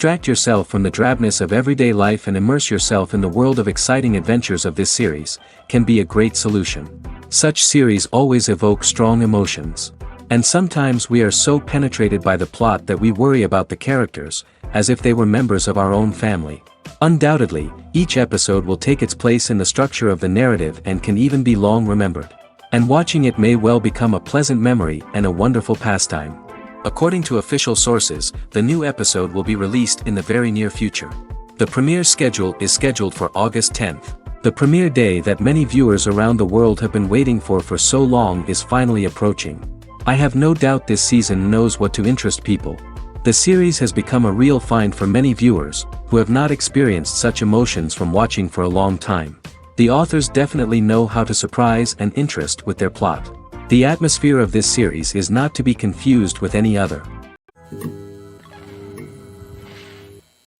Distract yourself from the drabness of everyday life and immerse yourself in the world of exciting adventures of this series, can be a great solution. Such series always evoke strong emotions. And sometimes we are so penetrated by the plot that we worry about the characters, as if they were members of our own family. Undoubtedly, each episode will take its place in the structure of the narrative and can even be long remembered. And watching it may well become a pleasant memory and a wonderful pastime. According to official sources, the new episode will be released in the very near future. The premiere schedule is scheduled for August 10th. The premiere day that many viewers around the world have been waiting for so long is finally approaching. I have no doubt this season knows what to interest people. The series has become a real find for many viewers, who have not experienced such emotions from watching for a long time. The authors definitely know how to surprise and interest with their plot. The atmosphere of this series is not to be confused with any other.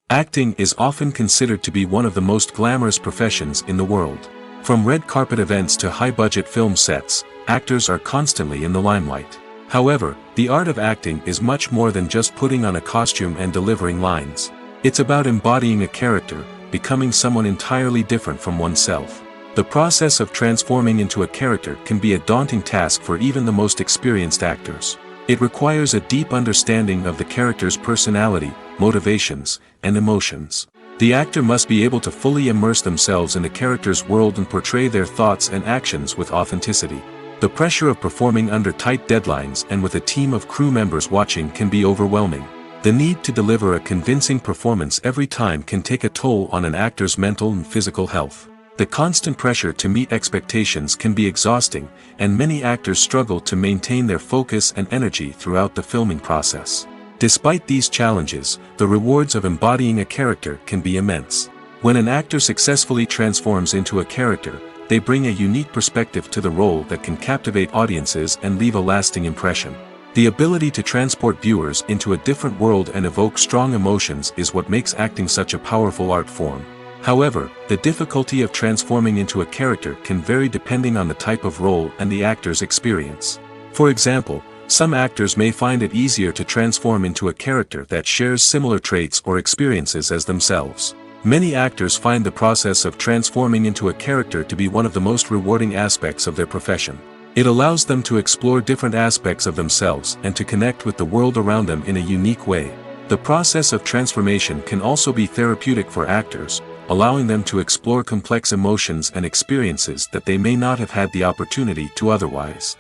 Acting is often considered to be one of the most glamorous professions in the world. From red carpet events to high-budget film sets, actors are constantly in the limelight. However, the art of acting is much more than just putting on a costume and delivering lines. It's about embodying a character, becoming someone entirely different from oneself. The process of transforming into a character can be a daunting task for even the most experienced actors. It requires a deep understanding of the character's personality, motivations, and emotions. The actor must be able to fully immerse themselves in the character's world and portray their thoughts and actions with authenticity. The pressure of performing under tight deadlines and with a team of crew members watching can be overwhelming. The need to deliver a convincing performance every time can take a toll on an actor's mental and physical health. The constant pressure to meet expectations can be exhausting, and many actors struggle to maintain their focus and energy throughout the filming process. Despite these challenges, the rewards of embodying a character can be immense. When an actor successfully transforms into a character, they bring a unique perspective to the role that can captivate audiences and leave a lasting impression. The ability to transport viewers into a different world and evoke strong emotions is what makes acting such a powerful art form. However, the difficulty of transforming into a character can vary depending on the type of role and the actor's experience. For example, some actors may find it easier to transform into a character that shares similar traits or experiences as themselves. Many actors find the process of transforming into a character to be one of the most rewarding aspects of their profession. It allows them to explore different aspects of themselves and to connect with the world around them in a unique way. The process of transformation can also be therapeutic for actors, allowing them to explore complex emotions and experiences that they may not have had the opportunity to otherwise.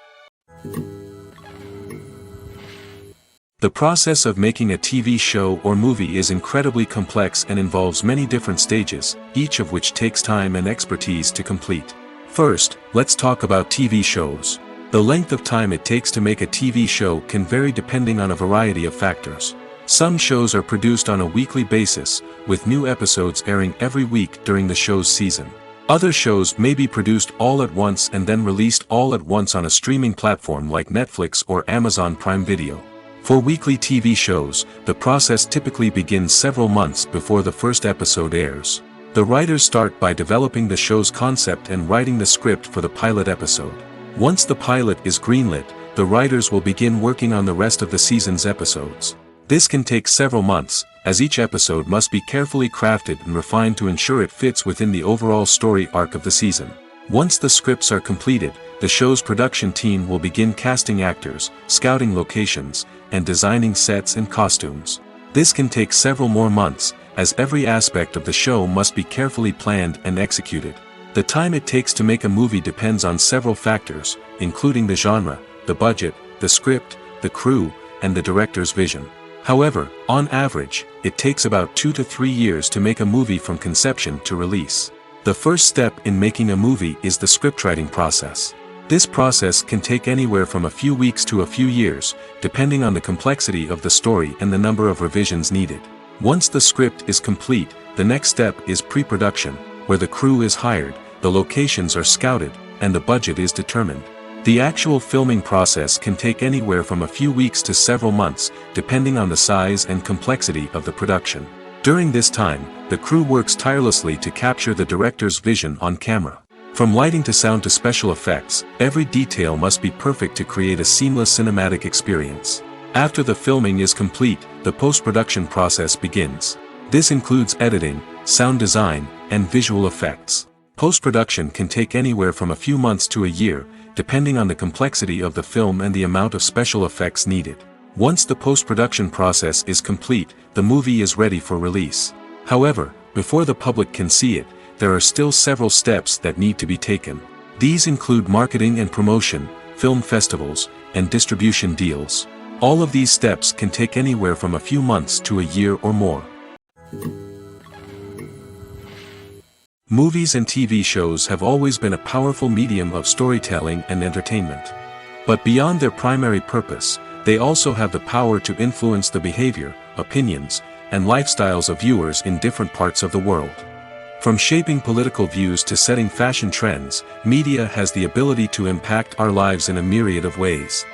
The process of making a TV show or movie is incredibly complex and involves many different stages, each of which takes time and expertise to complete. First, let's talk about TV shows. The length of time it takes to make a TV show can vary depending on a variety of factors. Some shows are produced on a weekly basis, with new episodes airing every week during the show's season. Other shows may be produced all at once and then released all at once on a streaming platform like Netflix or Amazon Prime Video. For weekly TV shows, the process typically begins several months before the first episode airs. The writers start by developing the show's concept and writing the script for the pilot episode. Once the pilot is greenlit, the writers will begin working on the rest of the season's episodes. This can take several months, as each episode must be carefully crafted and refined to ensure it fits within the overall story arc of the season. Once the scripts are completed, the show's production team will begin casting actors, scouting locations, and designing sets and costumes. This can take several more months, as every aspect of the show must be carefully planned and executed. The time it takes to make a movie depends on several factors, including the genre, the budget, the script, the crew, and the director's vision. However, on average, it takes about 2 to 3 years to make a movie from conception to release. The first step in making a movie is the scriptwriting process. This process can take anywhere from a few weeks to a few years, depending on the complexity of the story and the number of revisions needed. Once the script is complete, the next step is pre-production, where the crew is hired, the locations are scouted, and the budget is determined. The actual filming process can take anywhere from a few weeks to several months, depending on the size and complexity of the production. During this time, the crew works tirelessly to capture the director's vision on camera. From lighting to sound to special effects, every detail must be perfect to create a seamless cinematic experience. After the filming is complete, the post-production process begins. This includes editing, sound design, and visual effects. Post-production can take anywhere from a few months to a year, depending on the complexity of the film and the amount of special effects needed. Once the post-production process is complete, the movie is ready for release. However, before the public can see it, there are still several steps that need to be taken. These include marketing and promotion, film festivals, and distribution deals. All of these steps can take anywhere from a few months to a year or more. Movies and TV shows have always been a powerful medium of storytelling and entertainment. But beyond their primary purpose, they also have the power to influence the behavior, opinions, and lifestyles of viewers in different parts of the world. From shaping political views to setting fashion trends, media has the ability to impact our lives in a myriad of ways.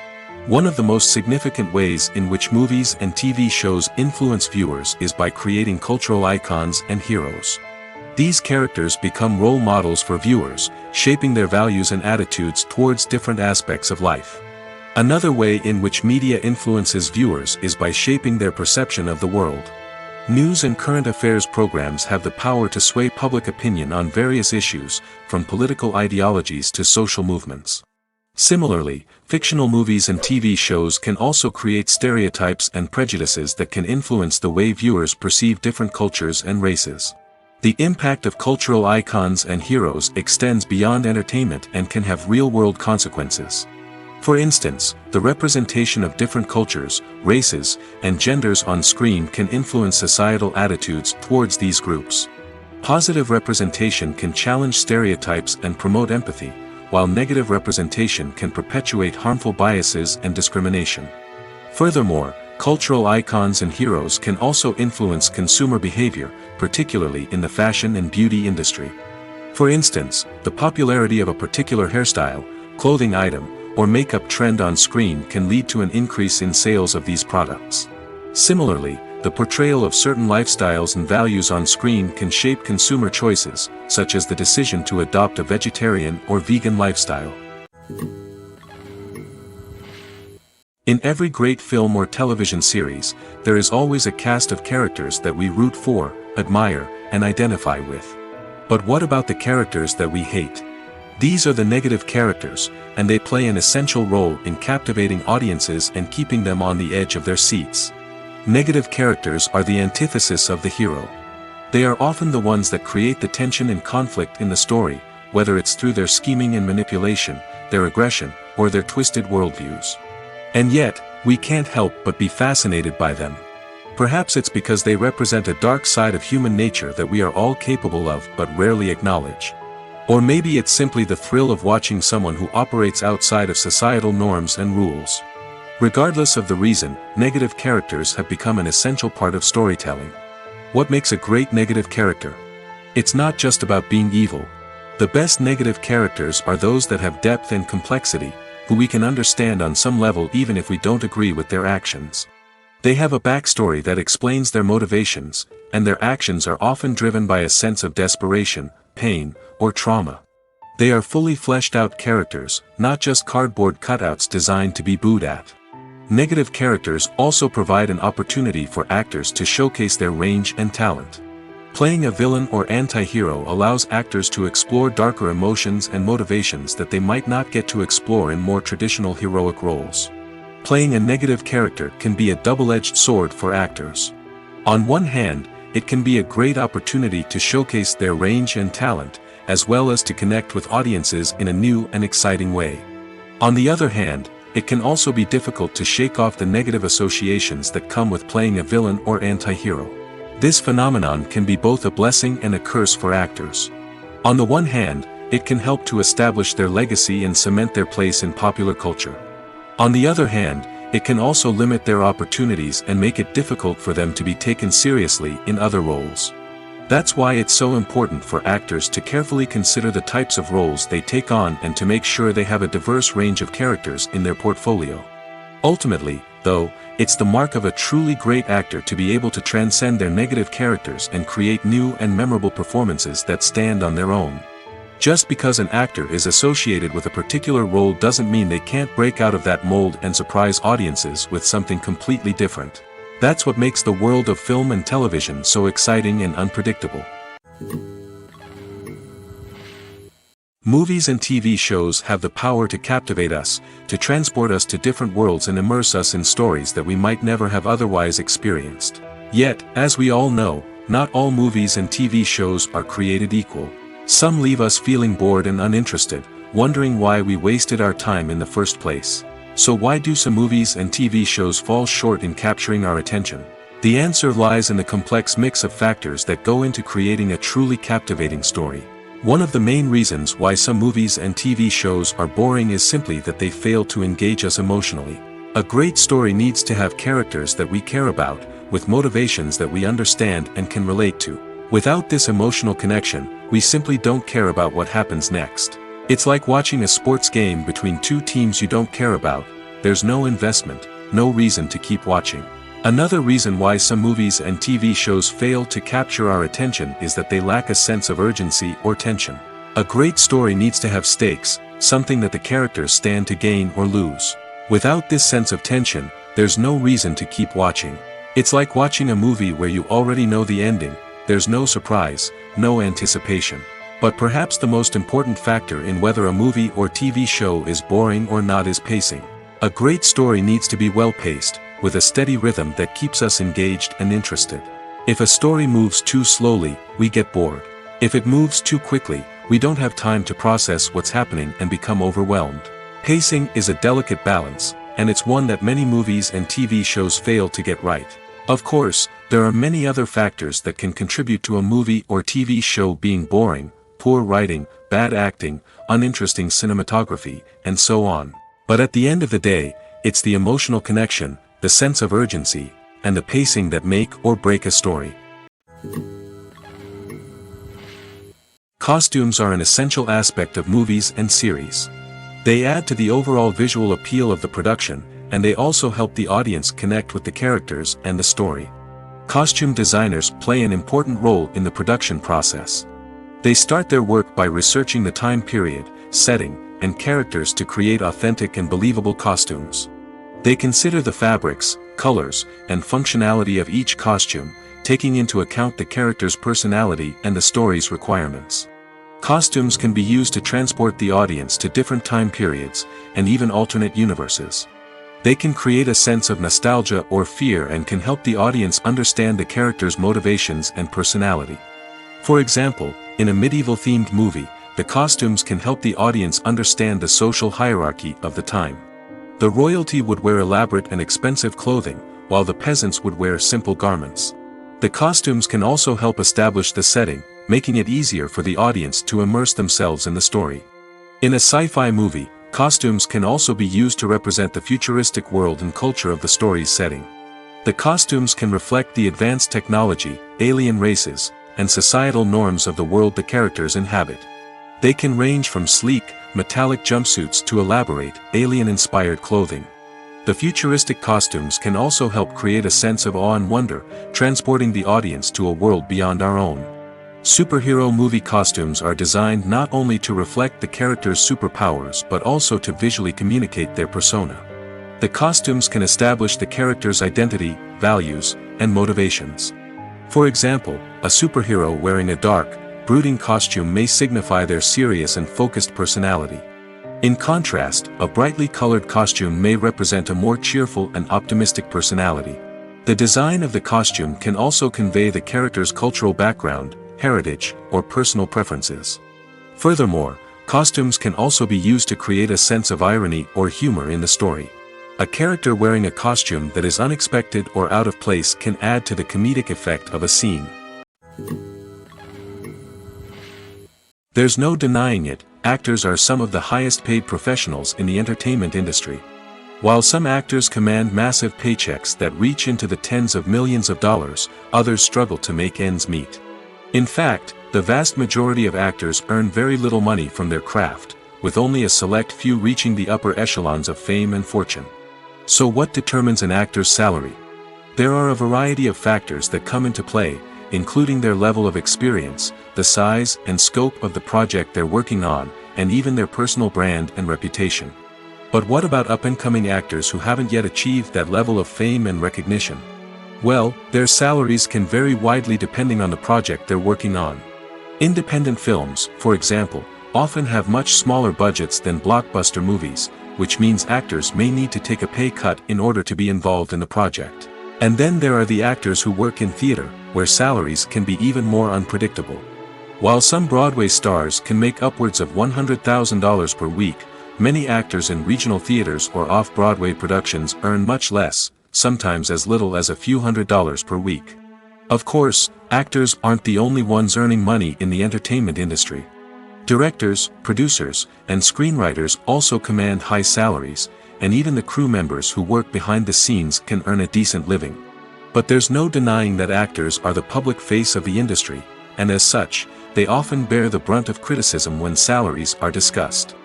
One of the most significant ways in which movies and TV shows influence viewers is by creating cultural icons and heroes. These characters become role models for viewers, shaping their values and attitudes towards different aspects of life. Another way in which media influences viewers is by shaping their perception of the world. News and current affairs programs have the power to sway public opinion on various issues, from political ideologies to social movements. Similarly, fictional movies and TV shows can also create stereotypes and prejudices that can influence the way viewers perceive different cultures and races. The impact of cultural icons and heroes extends beyond entertainment and can have real-world consequences. For instance, the representation of different cultures, races, and genders on screen can influence societal attitudes towards these groups. Positive representation can challenge stereotypes and promote empathy, while negative representation can perpetuate harmful biases and discrimination. Furthermore, cultural icons and heroes can also influence consumer behavior, particularly in the fashion and beauty industry. For instance, the popularity of a particular hairstyle, clothing item, or makeup trend on screen can lead to an increase in sales of these products. Similarly, the portrayal of certain lifestyles and values on screen can shape consumer choices, such as the decision to adopt a vegetarian or vegan lifestyle. In every great film or television series, there is always a cast of characters that we root for, admire, and identify with. But what about the characters that we hate? These are the negative characters, and they play an essential role in captivating audiences and keeping them on the edge of their seats. Negative characters are the antithesis of the hero. They are often the ones that create the tension and conflict in the story, whether it's through their scheming and manipulation, their aggression, or their twisted worldviews. And yet, we can't help but be fascinated by them. Perhaps it's because they represent a dark side of human nature that we are all capable of but rarely acknowledge. Or maybe it's simply the thrill of watching someone who operates outside of societal norms and rules. Regardless of the reason, negative characters have become an essential part of storytelling. What makes a great negative character? It's not just about being evil. The best negative characters are those that have depth and complexity, who we can understand on some level even if we don't agree with their actions. They have a backstory that explains their motivations, and their actions are often driven by a sense of desperation, pain, or trauma. They are fully fleshed out characters, not just cardboard cutouts designed to be booed at. Negative characters also provide an opportunity for actors to showcase their range and talent. Playing a villain or anti-hero allows actors to explore darker emotions and motivations that they might not get to explore in more traditional heroic roles. Playing a negative character can be a double-edged sword for actors. On one hand, it can be a great opportunity to showcase their range and talent, as well as to connect with audiences in a new and exciting way. On the other hand, it can also be difficult to shake off the negative associations that come with playing a villain or anti-hero. This phenomenon can be both a blessing and a curse for actors. On the one hand, it can help to establish their legacy and cement their place in popular culture. On the other hand, it can also limit their opportunities and make it difficult for them to be taken seriously in other roles. That's why it's so important for actors to carefully consider the types of roles they take on and to make sure they have a diverse range of characters in their portfolio. Ultimately, though, it's the mark of a truly great actor to be able to transcend their negative characters and create new and memorable performances that stand on their own. Just because an actor is associated with a particular role doesn't mean they can't break out of that mold and surprise audiences with something completely different. That's what makes the world of film and television so exciting and unpredictable. Movies and TV shows have the power to captivate us, to transport us to different worlds and immerse us in stories that we might never have otherwise experienced. Yet, as we all know, not all movies and TV shows are created equal. Some leave us feeling bored and uninterested, wondering why we wasted our time in the first place. So why do some movies and TV shows fall short in capturing our attention? The answer lies in the complex mix of factors that go into creating a truly captivating story. One of the main reasons why some movies and TV shows are boring is simply that they fail to engage us emotionally. A great story needs to have characters that we care about, with motivations that we understand and can relate to. Without this emotional connection, we simply don't care about what happens next. It's like watching a sports game between two teams you don't care about. There's no investment, no reason to keep watching. Another reason why some movies and TV shows fail to capture our attention is that they lack a sense of urgency or tension. A great story needs to have stakes, something that the characters stand to gain or lose. Without this sense of tension, there's no reason to keep watching. It's like watching a movie where you already know the ending, there's no surprise, no anticipation. But perhaps the most important factor in whether a movie or TV show is boring or not is pacing. A great story needs to be well-paced, with a steady rhythm that keeps us engaged and interested. If a story moves too slowly, we get bored. If it moves too quickly, we don't have time to process what's happening and become overwhelmed. Pacing is a delicate balance, and it's one that many movies and TV shows fail to get right. Of course, there are many other factors that can contribute to a movie or TV show being boring: poor writing, bad acting, uninteresting cinematography, and so on. But at the end of the day, it's the emotional connection, the sense of urgency, and the pacing that make or break a story. Costumes are an essential aspect of movies and series. They add to the overall visual appeal of the production, and they also help the audience connect with the characters and the story. Costume designers play an important role in the production process. They start their work by researching the time period, setting, and characters to create authentic and believable costumes. They consider the fabrics, colors, and functionality of each costume, taking into account the character's personality and the story's requirements. Costumes can be used to transport the audience to different time periods, and even alternate universes. They can create a sense of nostalgia or fear and can help the audience understand the character's motivations and personality. For example, in a medieval-themed movie, the costumes can help the audience understand the social hierarchy of the time. The royalty would wear elaborate and expensive clothing, while the peasants would wear simple garments. The costumes can also help establish the setting, making it easier for the audience to immerse themselves in the story. In a sci-fi movie, costumes can also be used to represent the futuristic world and culture of the story's setting. The costumes can reflect the advanced technology, alien races, and societal norms of the world the characters inhabit. They can range from sleek, metallic jumpsuits to elaborate, alien-inspired clothing. The futuristic costumes can also help create a sense of awe and wonder, transporting the audience to a world beyond our own. Superhero movie costumes are designed not only to reflect the character's superpowers but also to visually communicate their persona. The costumes can establish the character's identity, values, and motivations. For example, a superhero wearing a dark, brooding costume may signify their serious and focused personality. In contrast, a brightly colored costume may represent a more cheerful and optimistic personality. The design of the costume can also convey the character's cultural background, heritage, or personal preferences. Furthermore, costumes can also be used to create a sense of irony or humor in the story. A character wearing a costume that is unexpected or out of place can add to the comedic effect of a scene. There's no denying it, actors are some of the highest paid professionals in the entertainment industry. While some actors command massive paychecks that reach into the tens of millions of dollars, others struggle to make ends meet. In fact, the vast majority of actors earn very little money from their craft, with only a select few reaching the upper echelons of fame and fortune. So what determines an actor's salary? There are a variety of factors that come into play, including their level of experience, the size and scope of the project they're working on, and even their personal brand and reputation. But what about up-and-coming actors who haven't yet achieved that level of fame and recognition? Well, their salaries can vary widely depending on the project they're working on. Independent films, for example, often have much smaller budgets than blockbuster movies, which means actors may need to take a pay cut in order to be involved in the project. And then there are the actors who work in theater, where salaries can be even more unpredictable. While some Broadway stars can make upwards of $100,000 per week, many actors in regional theaters or off-Broadway productions earn much less, sometimes as little as a few $100s per week. Of course, actors aren't the only ones earning money in the entertainment industry. Directors, producers, and screenwriters also command high salaries, and even the crew members who work behind the scenes can earn a decent living. But there's no denying that actors are the public face of the industry, and as such, they often bear the brunt of criticism when salaries are discussed.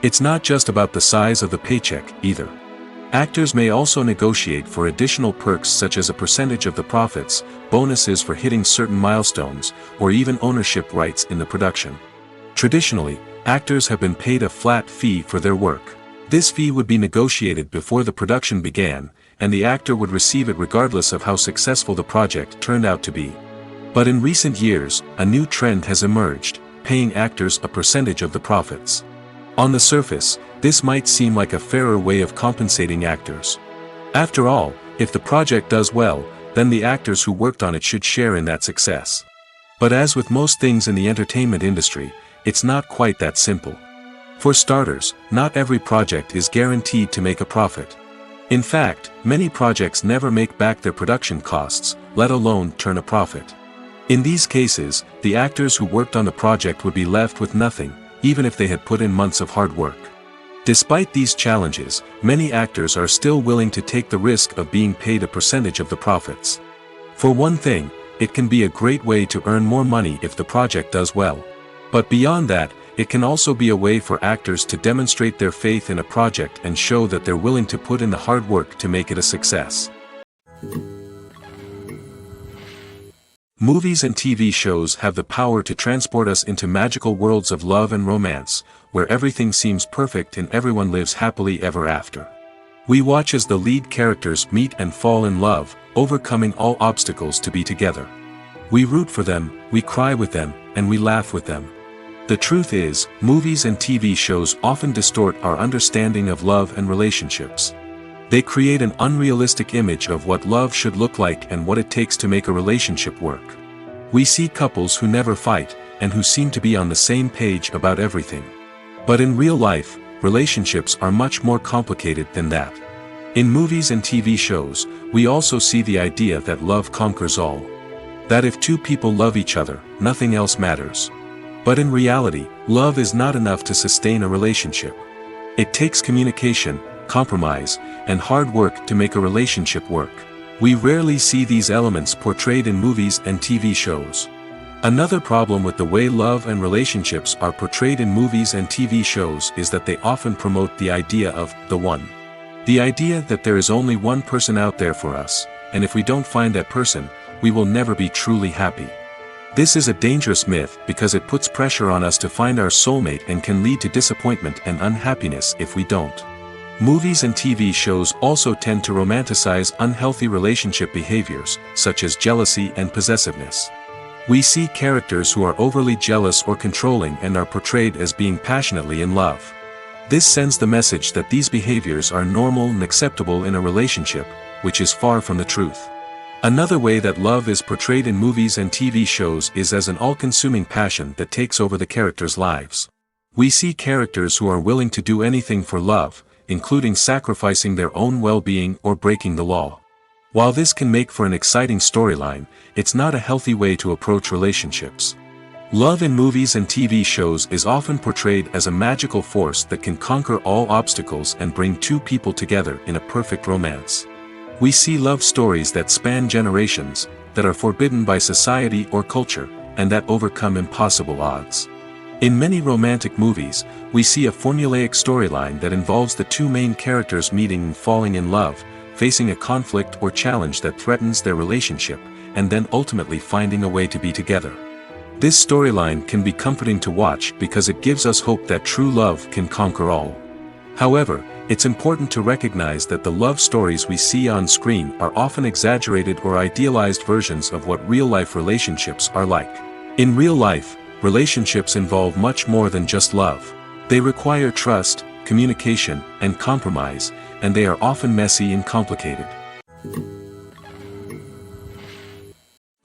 It's not just about the size of the paycheck, either. Actors may also negotiate for additional perks such as a percentage of the profits, bonuses for hitting certain milestones, or even ownership rights in the production. Traditionally, actors have been paid a flat fee for their work. This fee would be negotiated before the production began, and the actor would receive it regardless of how successful the project turned out to be. But in recent years, a new trend has emerged, paying actors a percentage of the profits. On the surface, this might seem like a fairer way of compensating actors. After all, if the project does well, then the actors who worked on it should share in that success. But as with most things in the entertainment industry, it's not quite that simple. For starters, not every project is guaranteed to make a profit. In fact, many projects never make back their production costs, let alone turn a profit. In these cases, the actors who worked on the project would be left with nothing, even if they had put in months of hard work. Despite these challenges, many actors are still willing to take the risk of being paid a percentage of the profits. For one thing, it can be a great way to earn more money if the project does well. But beyond that, it can also be a way for actors to demonstrate their faith in a project and show that they're willing to put in the hard work to make it a success. Movies and TV shows have the power to transport us into magical worlds of love and romance, where everything seems perfect and everyone lives happily ever after. We watch as the lead characters meet and fall in love, overcoming all obstacles to be together. We root for them, we cry with them, and we laugh with them. The truth is, movies and TV shows often distort our understanding of love and relationships. They create an unrealistic image of what love should look like and what it takes to make a relationship work. We see couples who never fight, and who seem to be on the same page about everything. But in real life, relationships are much more complicated than that. In movies and TV shows, we also see the idea that love conquers all. That if two people love each other, nothing else matters. But in reality, love is not enough to sustain a relationship. It takes communication, compromise, and hard work to make a relationship work. We rarely see these elements portrayed in movies and TV shows. Another problem with the way love and relationships are portrayed in movies and TV shows is that they often promote the idea of the one. The idea that there is only one person out there for us, and if we don't find that person, we will never be truly happy. This is a dangerous myth because it puts pressure on us to find our soulmate and can lead to disappointment and unhappiness if we don't. Movies and TV shows also tend to romanticize unhealthy relationship behaviors, such as jealousy and possessiveness. We see characters who are overly jealous or controlling and are portrayed as being passionately in love. This sends the message that these behaviors are normal and acceptable in a relationship, which is far from the truth. Another way that love is portrayed in movies and TV shows is as an all-consuming passion that takes over the characters' lives. We see characters who are willing to do anything for love, including sacrificing their own well-being or breaking the law. While this can make for an exciting storyline, it's not a healthy way to approach relationships. Love in movies and TV shows is often portrayed as a magical force that can conquer all obstacles and bring two people together in a perfect romance. We see love stories that span generations, that are forbidden by society or culture, and that overcome impossible odds. In many romantic movies, we see a formulaic storyline that involves the two main characters meeting and falling in love, facing a conflict or challenge that threatens their relationship, and then ultimately finding a way to be together. This storyline can be comforting to watch because it gives us hope that true love can conquer all. However, it's important to recognize that the love stories we see on screen are often exaggerated or idealized versions of what real-life relationships are like. In real life, relationships involve much more than just love. They require trust, communication, and compromise, and they are often messy and complicated.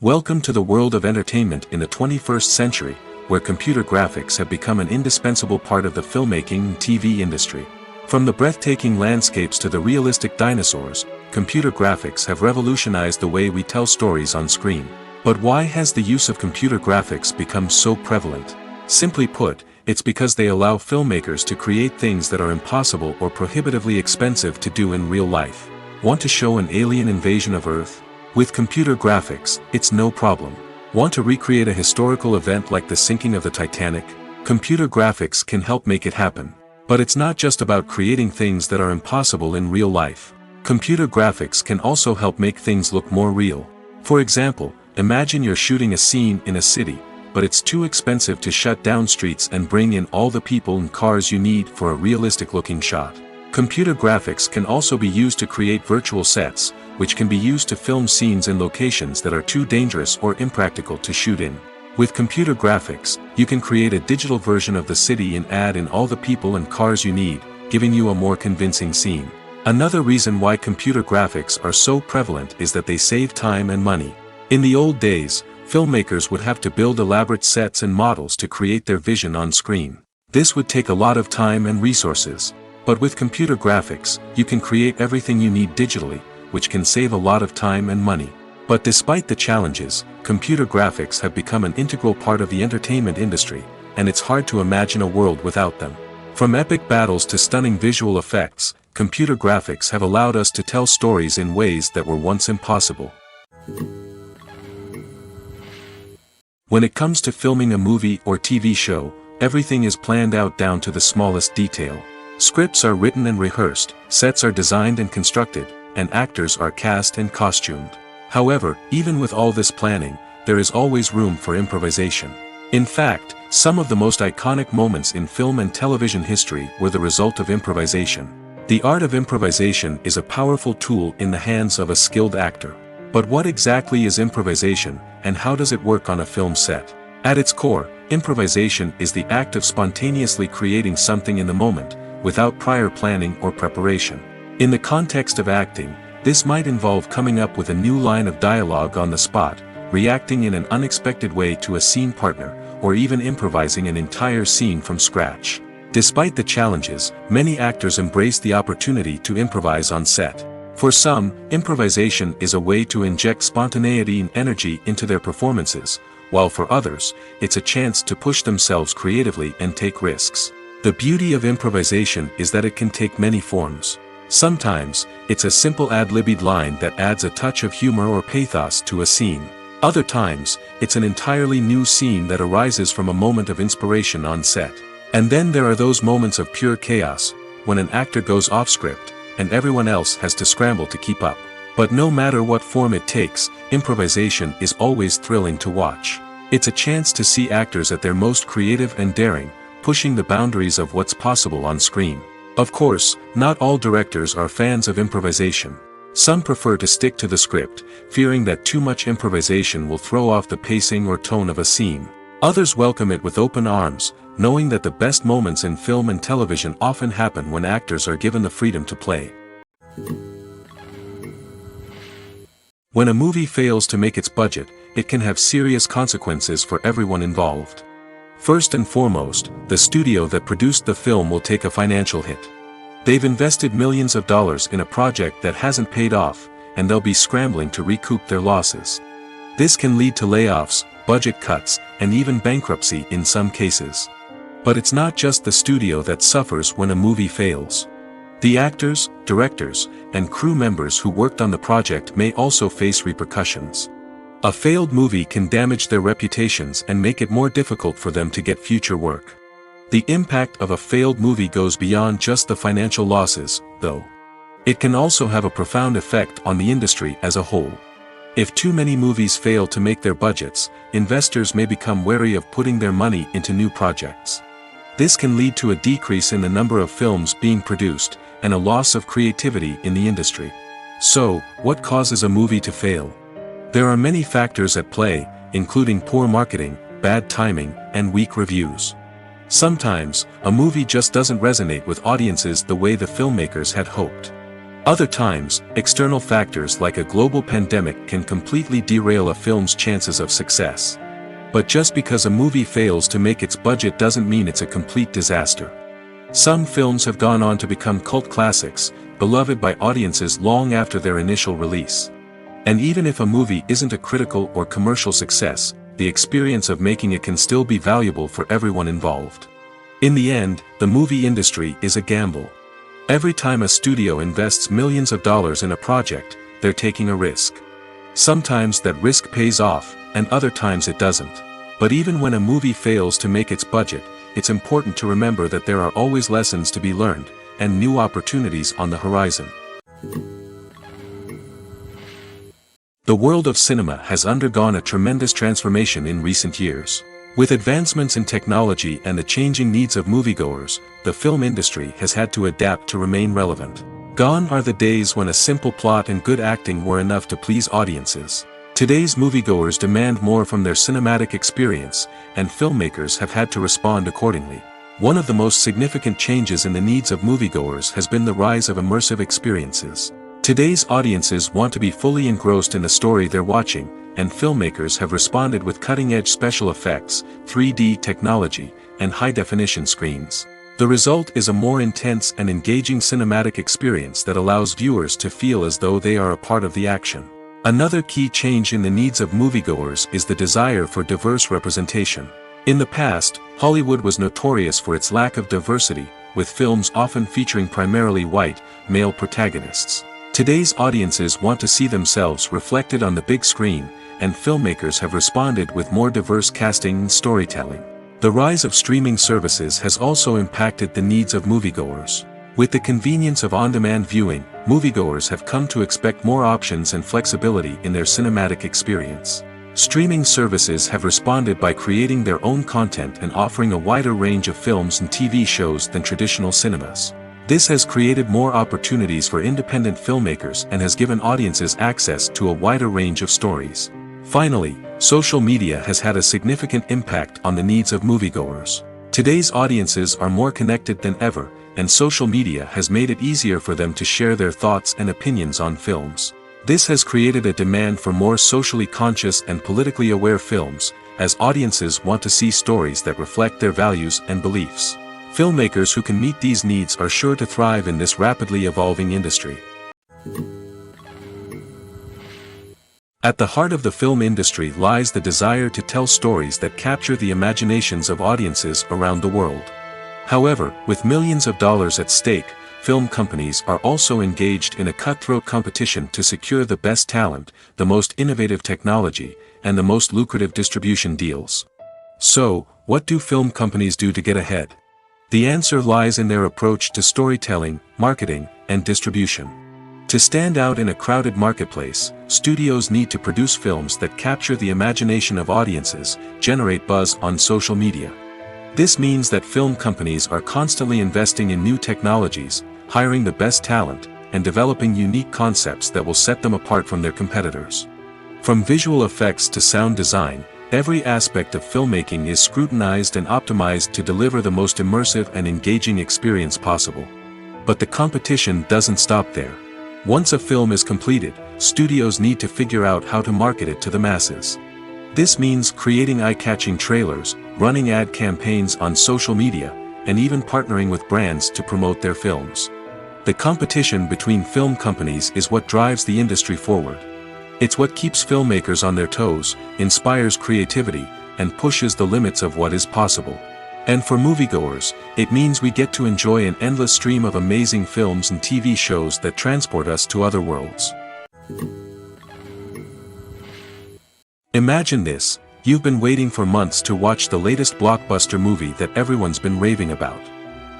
Welcome to the world of entertainment in the 21st century, where computer graphics have become an indispensable part of the filmmaking and TV industry. From the breathtaking landscapes to the realistic dinosaurs, computer graphics have revolutionized the way we tell stories on screen. But why has the use of computer graphics become so prevalent? Simply put, it's because they allow filmmakers to create things that are impossible or prohibitively expensive to do in real life. Want to show an alien invasion of Earth? With computer graphics, it's no problem. Want to recreate a historical event like the sinking of the Titanic? Computer graphics can help make it happen. But it's not just about creating things that are impossible in real life. Computer graphics can also help make things look more real. For example, imagine you're shooting a scene in a city, but it's too expensive to shut down streets and bring in all the people and cars you need for a realistic-looking shot. Computer graphics can also be used to create virtual sets, which can be used to film scenes in locations that are too dangerous or impractical to shoot in. With computer graphics, you can create a digital version of the city and add in all the people and cars you need, giving you a more convincing scene. Another reason why computer graphics are so prevalent is that they save time and money. In the old days, filmmakers would have to build elaborate sets and models to create their vision on screen. This would take a lot of time and resources. But with computer graphics, you can create everything you need digitally, which can save a lot of time and money. But despite the challenges, computer graphics have become an integral part of the entertainment industry, and it's hard to imagine a world without them. From epic battles to stunning visual effects, computer graphics have allowed us to tell stories in ways that were once impossible. When it comes to filming a movie or TV show, everything is planned out down to the smallest detail. Scripts are written and rehearsed, sets are designed and constructed, and actors are cast and costumed. However, even with all this planning, there is always room for improvisation. In fact, some of the most iconic moments in film and television history were the result of improvisation. The art of improvisation is a powerful tool in the hands of a skilled actor. But what exactly is improvisation, and how does it work on a film set? At its core, improvisation is the act of spontaneously creating something in the moment, without prior planning or preparation. In the context of acting, this might involve coming up with a new line of dialogue on the spot, reacting in an unexpected way to a scene partner, or even improvising an entire scene from scratch. Despite the challenges, many actors embrace the opportunity to improvise on set. For some, improvisation is a way to inject spontaneity and energy into their performances, while for others, it's a chance to push themselves creatively and take risks. The beauty of improvisation is that it can take many forms. Sometimes, it's a simple ad-libbed line that adds a touch of humor or pathos to a scene. Other times, it's an entirely new scene that arises from a moment of inspiration on set. And then there are those moments of pure chaos, when an actor goes off script, and everyone else has to scramble to keep up. But no matter what form it takes, improvisation is always thrilling to watch. It's a chance to see actors at their most creative and daring, pushing the boundaries of what's possible on screen. Of course, not all directors are fans of improvisation. Some prefer to stick to the script, fearing that too much improvisation will throw off the pacing or tone of a scene. Others welcome it with open arms, knowing that the best moments in film and television often happen when actors are given the freedom to play. When a movie fails to make its budget, it can have serious consequences for everyone involved. First and foremost, the studio that produced the film will take a financial hit. They've invested millions of dollars in a project that hasn't paid off, and they'll be scrambling to recoup their losses. This can lead to layoffs, budget cuts, and even bankruptcy in some cases. But it's not just the studio that suffers when a movie fails. The actors, directors, and crew members who worked on the project may also face repercussions. A failed movie can damage their reputations and make it more difficult for them to get future work. The impact of a failed movie goes beyond just the financial losses, though. It can also have a profound effect on the industry as a whole. If too many movies fail to make their budgets, investors may become wary of putting their money into new projects. This can lead to a decrease in the number of films being produced, and a loss of creativity in the industry. So, what causes a movie to fail? There are many factors at play, including poor marketing, bad timing, and weak reviews. Sometimes, a movie just doesn't resonate with audiences the way the filmmakers had hoped. Other times, external factors like a global pandemic can completely derail a film's chances of success. But just because a movie fails to make its budget doesn't mean it's a complete disaster. Some films have gone on to become cult classics, beloved by audiences long after their initial release. And even if a movie isn't a critical or commercial success, the experience of making it can still be valuable for everyone involved. In the end, the movie industry is a gamble. Every time a studio invests millions of dollars in a project, they're taking a risk. Sometimes that risk pays off, and other times it doesn't. But even when a movie fails to make its budget, it's important to remember that there are always lessons to be learned, and new opportunities on the horizon. The world of cinema has undergone a tremendous transformation in recent years. With advancements in technology and the changing needs of moviegoers, the film industry has had to adapt to remain relevant. Gone are the days when a simple plot and good acting were enough to please audiences. Today's moviegoers demand more from their cinematic experience, and filmmakers have had to respond accordingly. One of the most significant changes in the needs of moviegoers has been the rise of immersive experiences. Today's audiences want to be fully engrossed in the story they're watching, and filmmakers have responded with cutting-edge special effects, 3D technology, and high-definition screens. The result is a more intense and engaging cinematic experience that allows viewers to feel as though they are a part of the action. Another key change in the needs of moviegoers is the desire for diverse representation. In the past, Hollywood was notorious for its lack of diversity, with films often featuring primarily white, male protagonists. Today's audiences want to see themselves reflected on the big screen, and filmmakers have responded with more diverse casting and storytelling. The rise of streaming services has also impacted the needs of moviegoers. With the convenience of on-demand viewing, moviegoers have come to expect more options and flexibility in their cinematic experience. Streaming services have responded by creating their own content and offering a wider range of films and TV shows than traditional cinemas. This has created more opportunities for independent filmmakers and has given audiences access to a wider range of stories. Finally, social media has had a significant impact on the needs of moviegoers. Today's audiences are more connected than ever, and social media has made it easier for them to share their thoughts and opinions on films. This has created a demand for more socially conscious and politically aware films, as audiences want to see stories that reflect their values and beliefs. Filmmakers who can meet these needs are sure to thrive in this rapidly evolving industry. At the heart of the film industry lies the desire to tell stories that capture the imaginations of audiences around the world. However, with millions of dollars at stake, film companies are also engaged in a cutthroat competition to secure the best talent, the most innovative technology, and the most lucrative distribution deals. So, what do film companies do to get ahead? The answer lies in their approach to storytelling, marketing, and distribution. To stand out in a crowded marketplace, studios need to produce films that capture the imagination of audiences, generate buzz on social media. This means that film companies are constantly investing in new technologies, hiring the best talent, and developing unique concepts that will set them apart from their competitors. From visual effects to sound design, every aspect of filmmaking is scrutinized and optimized to deliver the most immersive and engaging experience possible. But the competition doesn't stop there. Once a film is completed, studios need to figure out how to market it to the masses. This means creating eye-catching trailers, running ad campaigns on social media, and even partnering with brands to promote their films. The competition between film companies is what drives the industry forward. It's what keeps filmmakers on their toes, inspires creativity, and pushes the limits of what is possible. And for moviegoers, it means we get to enjoy an endless stream of amazing films and TV shows that transport us to other worlds. Imagine this: you've been waiting for months to watch the latest blockbuster movie that everyone's been raving about.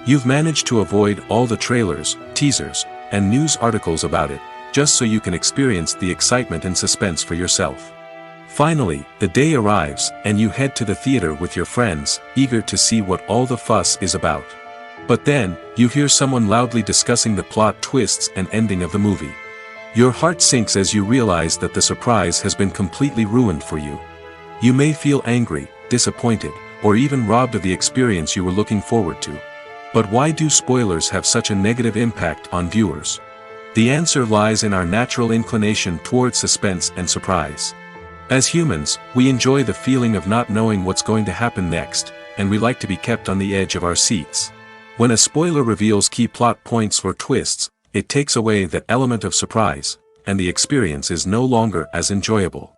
You've managed to avoid all the trailers, teasers, and news articles about it, just so you can experience the excitement and suspense for yourself. Finally, the day arrives, and you head to the theater with your friends, eager to see what all the fuss is about. But then, you hear someone loudly discussing the plot twists and ending of the movie. Your heart sinks as you realize that the surprise has been completely ruined for you. You may feel angry, disappointed, or even robbed of the experience you were looking forward to. But why do spoilers have such a negative impact on viewers? The answer lies in our natural inclination towards suspense and surprise. As humans, we enjoy the feeling of not knowing what's going to happen next, and we like to be kept on the edge of our seats. When a spoiler reveals key plot points or twists, it takes away that element of surprise, and the experience is no longer as enjoyable.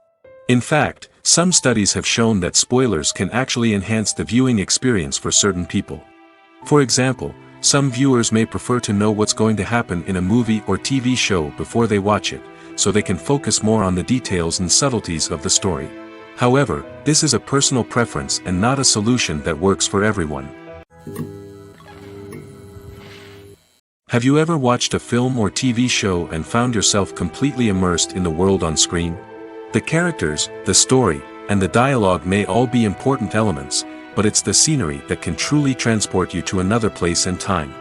In fact, some studies have shown that spoilers can actually enhance the viewing experience for certain people. For example, some viewers may prefer to know what's going to happen in a movie or TV show before they watch it, so they can focus more on the details and subtleties of the story. However, this is a personal preference and not a solution that works for everyone. Have you ever watched a film or TV show and found yourself completely immersed in the world on screen? The characters, the story, and the dialogue may all be important elements, but it's the scenery that can truly transport you to another place and time.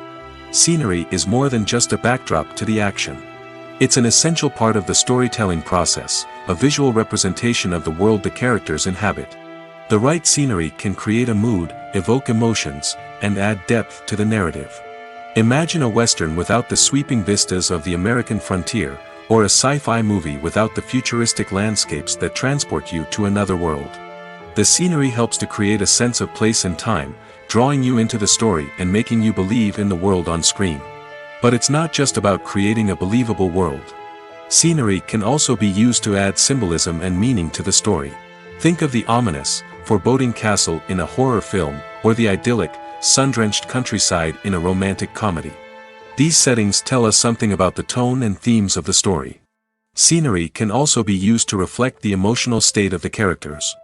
Scenery is more than just a backdrop to the action. It's an essential part of the storytelling process, a visual representation of the world the characters inhabit. The right scenery can create a mood, evoke emotions, and add depth to the narrative. Imagine a Western without the sweeping vistas of the American frontier, or a sci-fi movie without the futuristic landscapes that transport you to another world. The scenery helps to create a sense of place and time, drawing you into the story and making you believe in the world on screen. But it's not just about creating a believable world. Scenery can also be used to add symbolism and meaning to the story. Think of the ominous, foreboding castle in a horror film, or the idyllic, sun-drenched countryside in a romantic comedy. These settings tell us something about the tone and themes of the story. Scenery can also be used to reflect the emotional state of the characters.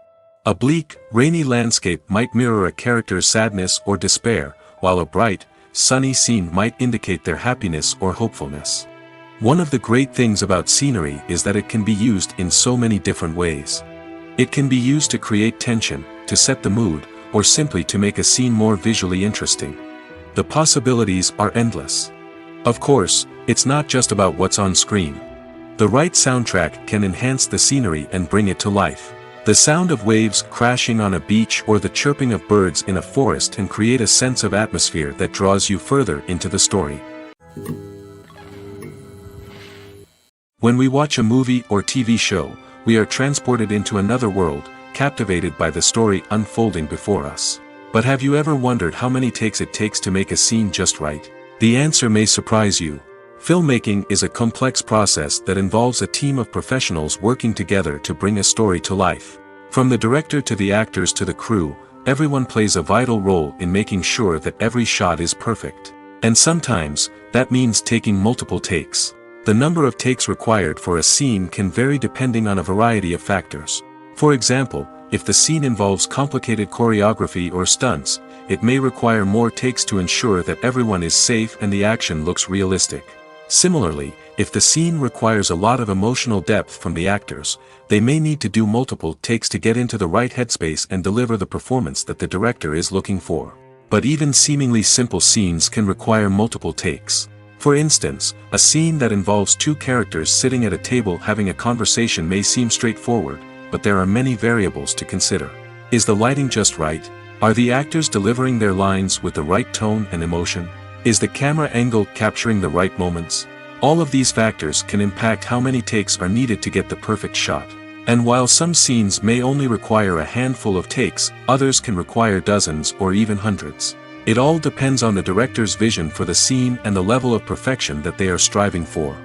A bleak, rainy landscape might mirror a character's sadness or despair, while a bright, sunny scene might indicate their happiness or hopefulness. One of the great things about scenery is that it can be used in so many different ways. It can be used to create tension, to set the mood, or simply to make a scene more visually interesting. The possibilities are endless. Of course, it's not just about what's on screen. The right soundtrack can enhance the scenery and bring it to life. The sound of waves crashing on a beach or the chirping of birds in a forest can create a sense of atmosphere that draws you further into the story. When we watch a movie or TV show, we are transported into another world, captivated by the story unfolding before us. But have you ever wondered how many takes it takes to make a scene just right? The answer may surprise you. Filmmaking is a complex process that involves a team of professionals working together to bring a story to life. From the director to the actors to the crew, everyone plays a vital role in making sure that every shot is perfect. And sometimes, that means taking multiple takes. The number of takes required for a scene can vary depending on a variety of factors. For example, if the scene involves complicated choreography or stunts, it may require more takes to ensure that everyone is safe and the action looks realistic. Similarly, if the scene requires a lot of emotional depth from the actors, they may need to do multiple takes to get into the right headspace and deliver the performance that the director is looking for. But even seemingly simple scenes can require multiple takes. For instance, a scene that involves two characters sitting at a table having a conversation may seem straightforward, but there are many variables to consider. Is the lighting just right? Are the actors delivering their lines with the right tone and emotion? Is the camera angle capturing the right moments? All of these factors can impact how many takes are needed to get the perfect shot. And while some scenes may only require a handful of takes, others can require dozens or even hundreds. It all depends on the director's vision for the scene and the level of perfection that they are striving for.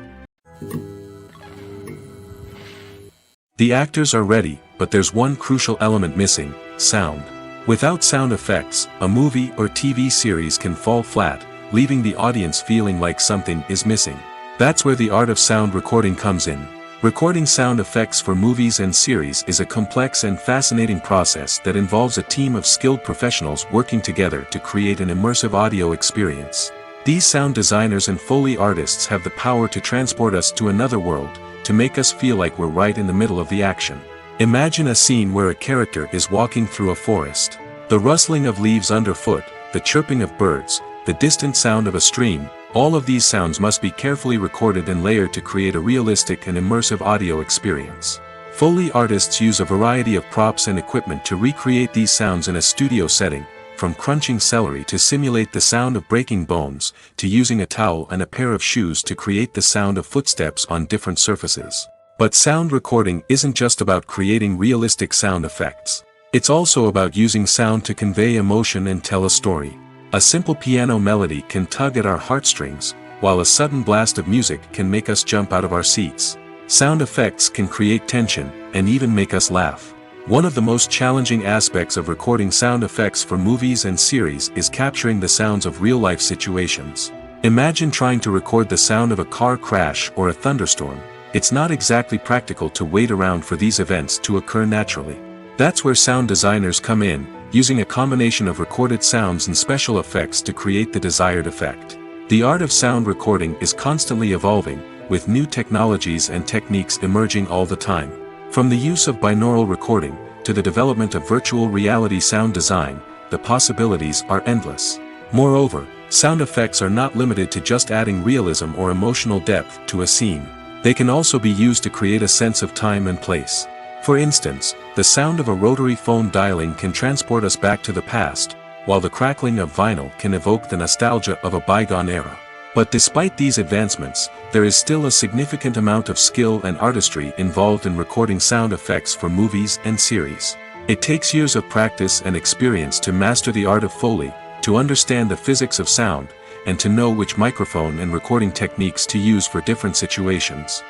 The actors are ready, but there's one crucial element missing: sound. Without sound effects, a movie or TV series can fall flat, leaving the audience feeling like something is missing. That's where the art of sound recording comes in. Recording sound effects for movies and series is a complex and fascinating process that involves a team of skilled professionals working together to create an immersive audio experience. These sound designers and Foley artists have the power to transport us to another world, to make us feel like we're right in the middle of the action. Imagine a scene where a character is walking through a forest. The rustling of leaves underfoot, the chirping of birds, the distant sound of a stream, all of these sounds must be carefully recorded and layered to create a realistic and immersive audio experience. Foley artists use a variety of props and equipment to recreate these sounds in a studio setting, from crunching celery to simulate the sound of breaking bones, to using a towel and a pair of shoes to create the sound of footsteps on different surfaces. But sound recording isn't just about creating realistic sound effects. It's also about using sound to convey emotion and tell a story. A simple piano melody can tug at our heartstrings, while a sudden blast of music can make us jump out of our seats. Sound effects can create tension, and even make us laugh. One of the most challenging aspects of recording sound effects for movies and series is capturing the sounds of real-life situations. Imagine trying to record the sound of a car crash or a thunderstorm. It's not exactly practical to wait around for these events to occur naturally. That's where sound designers come in, using a combination of recorded sounds and special effects to create the desired effect. The art of sound recording is constantly evolving, with new technologies and techniques emerging all the time. From the use of binaural recording, to the development of virtual reality sound design, the possibilities are endless. Moreover, sound effects are not limited to just adding realism or emotional depth to a scene. They can also be used to create a sense of time and place. For instance, the sound of a rotary phone dialing can transport us back to the past, while the crackling of vinyl can evoke the nostalgia of a bygone era. But despite these advancements, there is still a significant amount of skill and artistry involved in recording sound effects for movies and series. It takes years of practice and experience to master the art of Foley, to understand the physics of sound, and to know which microphone and recording techniques to use for different situations.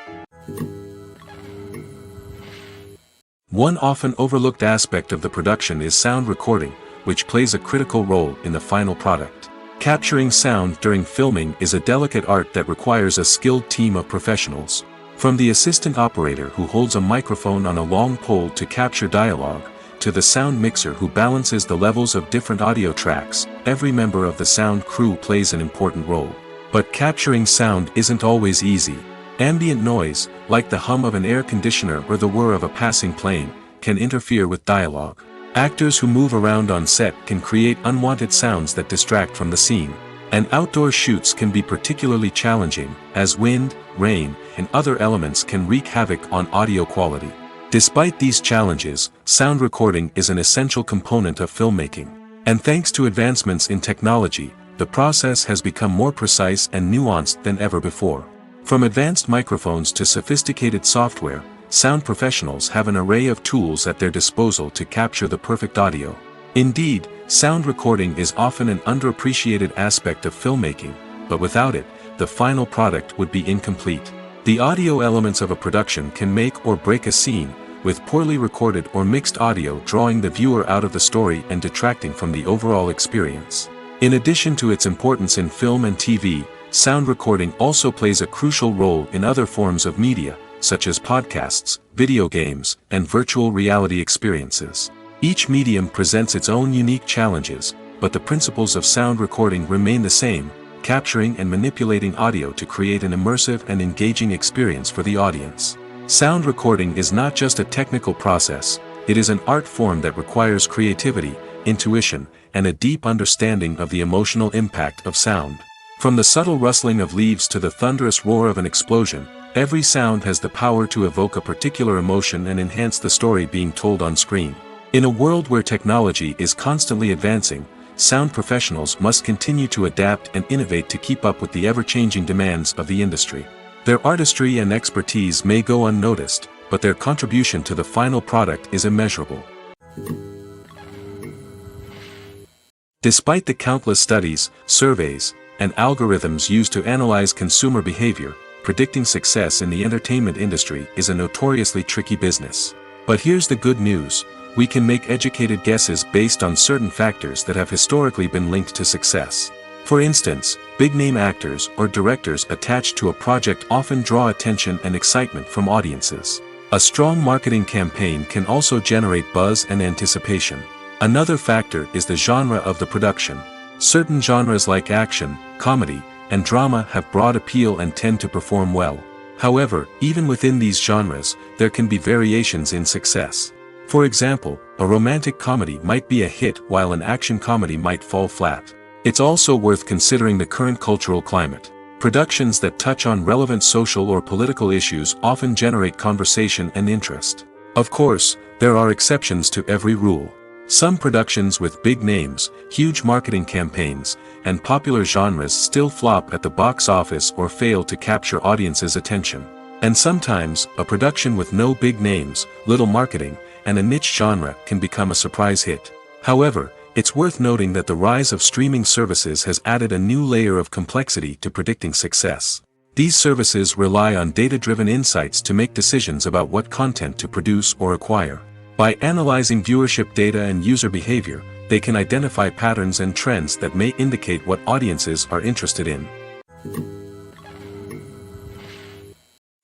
One often overlooked aspect of the production is sound recording, which plays a critical role in the final product. Capturing sound during filming is a delicate art that requires a skilled team of professionals. From the assistant operator who holds a microphone on a long pole to capture dialogue, to the sound mixer who balances the levels of different audio tracks, every member of the sound crew plays an important role. But capturing sound isn't always easy. Ambient noise, like the hum of an air conditioner or the whir of a passing plane, can interfere with dialogue. Actors who move around on set can create unwanted sounds that distract from the scene. And outdoor shoots can be particularly challenging, as wind, rain, and other elements can wreak havoc on audio quality. Despite these challenges, sound recording is an essential component of filmmaking. And thanks to advancements in technology, the process has become more precise and nuanced than ever before. From advanced microphones to sophisticated software, sound professionals have an array of tools at their disposal to capture the perfect audio. Indeed, sound recording is often an underappreciated aspect of filmmaking, but without it, the final product would be incomplete. The audio elements of a production can make or break a scene, with poorly recorded or mixed audio drawing the viewer out of the story and detracting from the overall experience. In addition to its importance in film and TV, sound recording also plays a crucial role in other forms of media, such as podcasts, video games, and virtual reality experiences. Each medium presents its own unique challenges, but the principles of sound recording remain the same, capturing and manipulating audio to create an immersive and engaging experience for the audience. Sound recording is not just a technical process, it is an art form that requires creativity, intuition, and a deep understanding of the emotional impact of sound. From the subtle rustling of leaves to the thunderous roar of an explosion, every sound has the power to evoke a particular emotion and enhance the story being told on screen. In a world where technology is constantly advancing, sound professionals must continue to adapt and innovate to keep up with the ever-changing demands of the industry. Their artistry and expertise may go unnoticed, but their contribution to the final product is immeasurable. Despite the countless studies, surveys, and algorithms used to analyze consumer behavior, predicting success in the entertainment industry is a notoriously tricky business. But here's the good news: we can make educated guesses based on certain factors that have historically been linked to success. For instance, big-name actors or directors attached to a project often draw attention and excitement from audiences. A strong marketing campaign can also generate buzz and anticipation. Another factor is the genre of the production. Certain genres like action, comedy, and drama have broad appeal and tend to perform well. However, even within these genres, there can be variations in success. For example, a romantic comedy might be a hit while an action comedy might fall flat. It's also worth considering the current cultural climate. Productions that touch on relevant social or political issues often generate conversation and interest. Of course, there are exceptions to every rule. Some productions with big names, huge marketing campaigns, and popular genres still flop at the box office or fail to capture audiences' attention. And sometimes, a production with no big names, little marketing, and a niche genre can become a surprise hit. However, it's worth noting that the rise of streaming services has added a new layer of complexity to predicting success. These services rely on data-driven insights to make decisions about what content to produce or acquire. By analyzing viewership data and user behavior, they can identify patterns and trends that may indicate what audiences are interested in.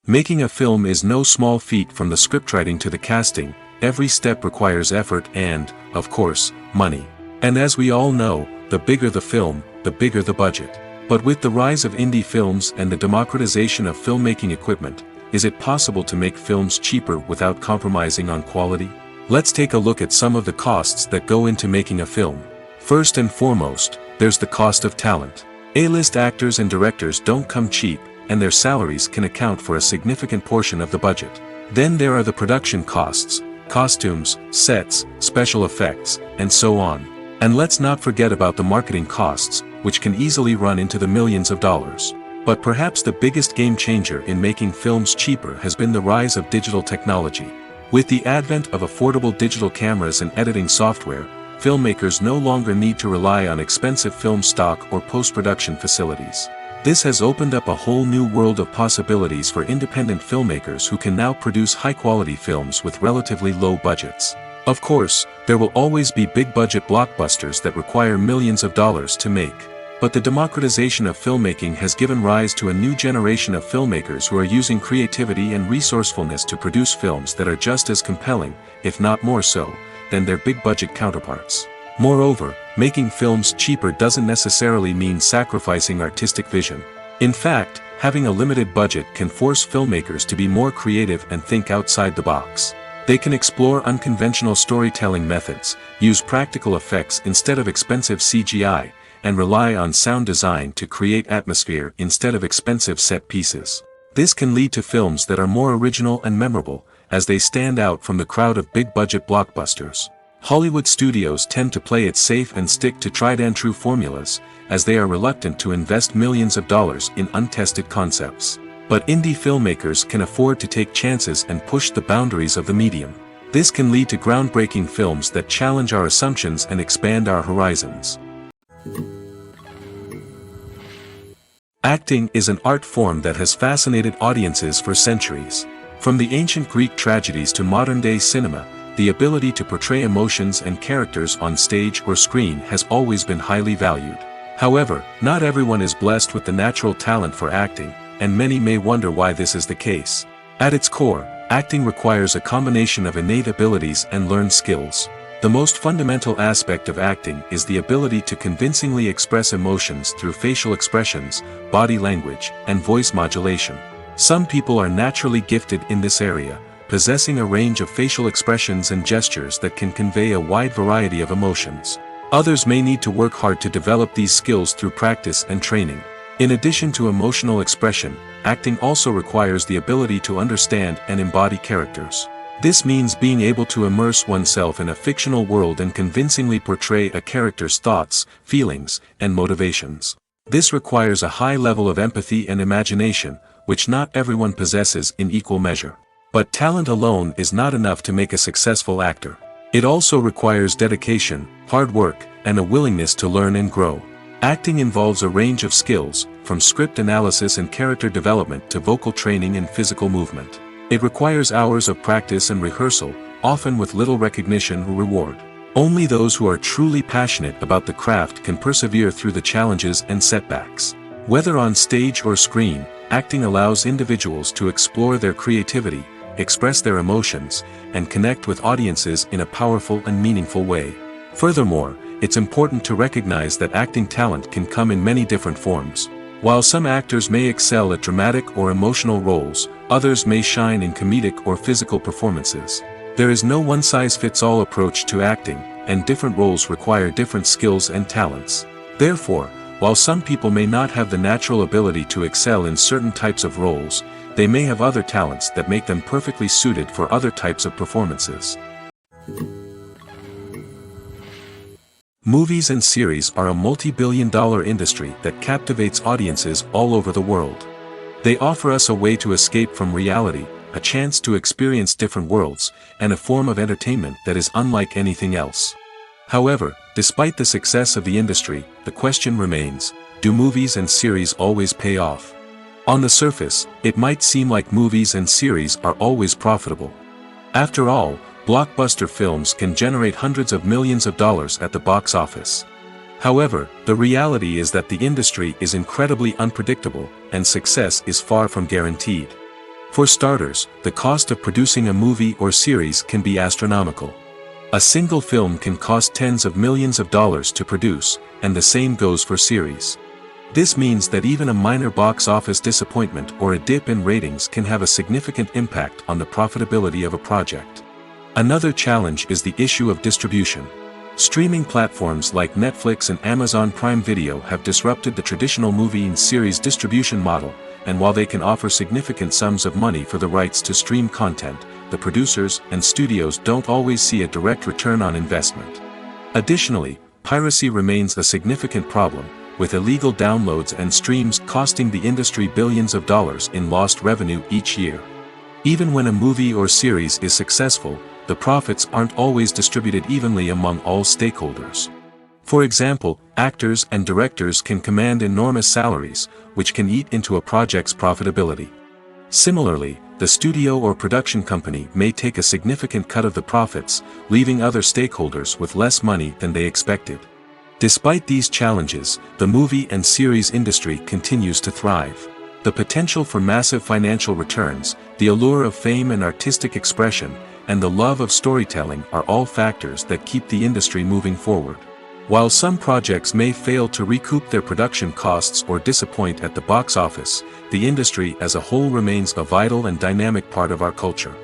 Making a film is no small feat. From the scriptwriting to the casting, every step requires effort and, of course, money. And as we all know, the bigger the film, the bigger the budget. But with the rise of indie films and the democratization of filmmaking equipment, is it possible to make films cheaper without compromising on quality? Let's take a look at some of the costs that go into making a film. First and foremost, there's the cost of talent. A-list actors and directors don't come cheap, and their salaries can account for a significant portion of the budget. Then there are the production costs, costumes, sets, special effects, and so on. And let's not forget about the marketing costs, which can easily run into the millions of dollars. But perhaps the biggest game changer in making films cheaper has been the rise of digital technology. With the advent of affordable digital cameras and editing software, filmmakers no longer need to rely on expensive film stock or post-production facilities. This has opened up a whole new world of possibilities for independent filmmakers who can now produce high-quality films with relatively low budgets. Of course, there will always be big-budget blockbusters that require millions of dollars to make. But the democratization of filmmaking has given rise to a new generation of filmmakers who are using creativity and resourcefulness to produce films that are just as compelling, if not more so, than their big-budget counterparts. Moreover, making films cheaper doesn't necessarily mean sacrificing artistic vision. In fact, having a limited budget can force filmmakers to be more creative and think outside the box. They can explore unconventional storytelling methods, use practical effects instead of expensive CGI, and rely on sound design to create atmosphere instead of expensive set pieces. This can lead to films that are more original and memorable, as they stand out from the crowd of big-budget blockbusters. Hollywood studios tend to play it safe and stick to tried-and-true formulas, as they are reluctant to invest millions of dollars in untested concepts. But indie filmmakers can afford to take chances and push the boundaries of the medium. This can lead to groundbreaking films that challenge our assumptions and expand our horizons. Acting is an art form that has fascinated audiences for centuries. From the ancient Greek tragedies to modern-day cinema, the ability to portray emotions and characters on stage or screen has always been highly valued. However, not everyone is blessed with the natural talent for acting, and many may wonder why this is the case. At its core, acting requires a combination of innate abilities and learned skills. The most fundamental aspect of acting is the ability to convincingly express emotions through facial expressions, body language, and voice modulation. Some people are naturally gifted in this area, possessing a range of facial expressions and gestures that can convey a wide variety of emotions. Others may need to work hard to develop these skills through practice and training. In addition to emotional expression, acting also requires the ability to understand and embody characters. This means being able to immerse oneself in a fictional world and convincingly portray a character's thoughts, feelings, and motivations. This requires a high level of empathy and imagination, which not everyone possesses in equal measure. But talent alone is not enough to make a successful actor. It also requires dedication, hard work, and a willingness to learn and grow. Acting involves a range of skills, from script analysis and character development to vocal training and physical movement. It requires hours of practice and rehearsal, often with little recognition or reward. Only those who are truly passionate about the craft can persevere through the challenges and setbacks. Whether on stage or screen, acting allows individuals to explore their creativity, express their emotions, and connect with audiences in a powerful and meaningful way. Furthermore, it's important to recognize that acting talent can come in many different forms. While some actors may excel at dramatic or emotional roles, others may shine in comedic or physical performances. There is no one-size-fits-all approach to acting, and different roles require different skills and talents. Therefore, while some people may not have the natural ability to excel in certain types of roles, they may have other talents that make them perfectly suited for other types of performances. Movies and series are a multi-billion-dollar industry that captivates audiences all over the world. They offer us a way to escape from reality, a chance to experience different worlds, and a form of entertainment that is unlike anything else. However, despite the success of the industry, the question remains, do movies and series always pay off? On the surface, it might seem like movies and series are always profitable. After all, blockbuster films can generate hundreds of millions of dollars at the box office. However, the reality is that the industry is incredibly unpredictable, and success is far from guaranteed. For starters, the cost of producing a movie or series can be astronomical. A single film can cost tens of millions of dollars to produce, and the same goes for series. This means that even a minor box office disappointment or a dip in ratings can have a significant impact on the profitability of a project. Another challenge is the issue of distribution. Streaming platforms like Netflix and Amazon Prime Video have disrupted the traditional movie and series distribution model, and while they can offer significant sums of money for the rights to stream content, the producers and studios don't always see a direct return on investment. Additionally, piracy remains a significant problem, with illegal downloads and streams costing the industry billions of dollars in lost revenue each year. Even when a movie or series is successful, the profits aren't always distributed evenly among all stakeholders. For example, actors and directors can command enormous salaries, which can eat into a project's profitability. Similarly, the studio or production company may take a significant cut of the profits, leaving other stakeholders with less money than they expected. Despite these challenges, the movie and series industry continues to thrive. The potential for massive financial returns, the allure of fame and artistic expression, and the love of storytelling are all factors that keep the industry moving forward. While some projects may fail to recoup their production costs or disappoint at the box office, the industry as a whole remains a vital and dynamic part of our culture.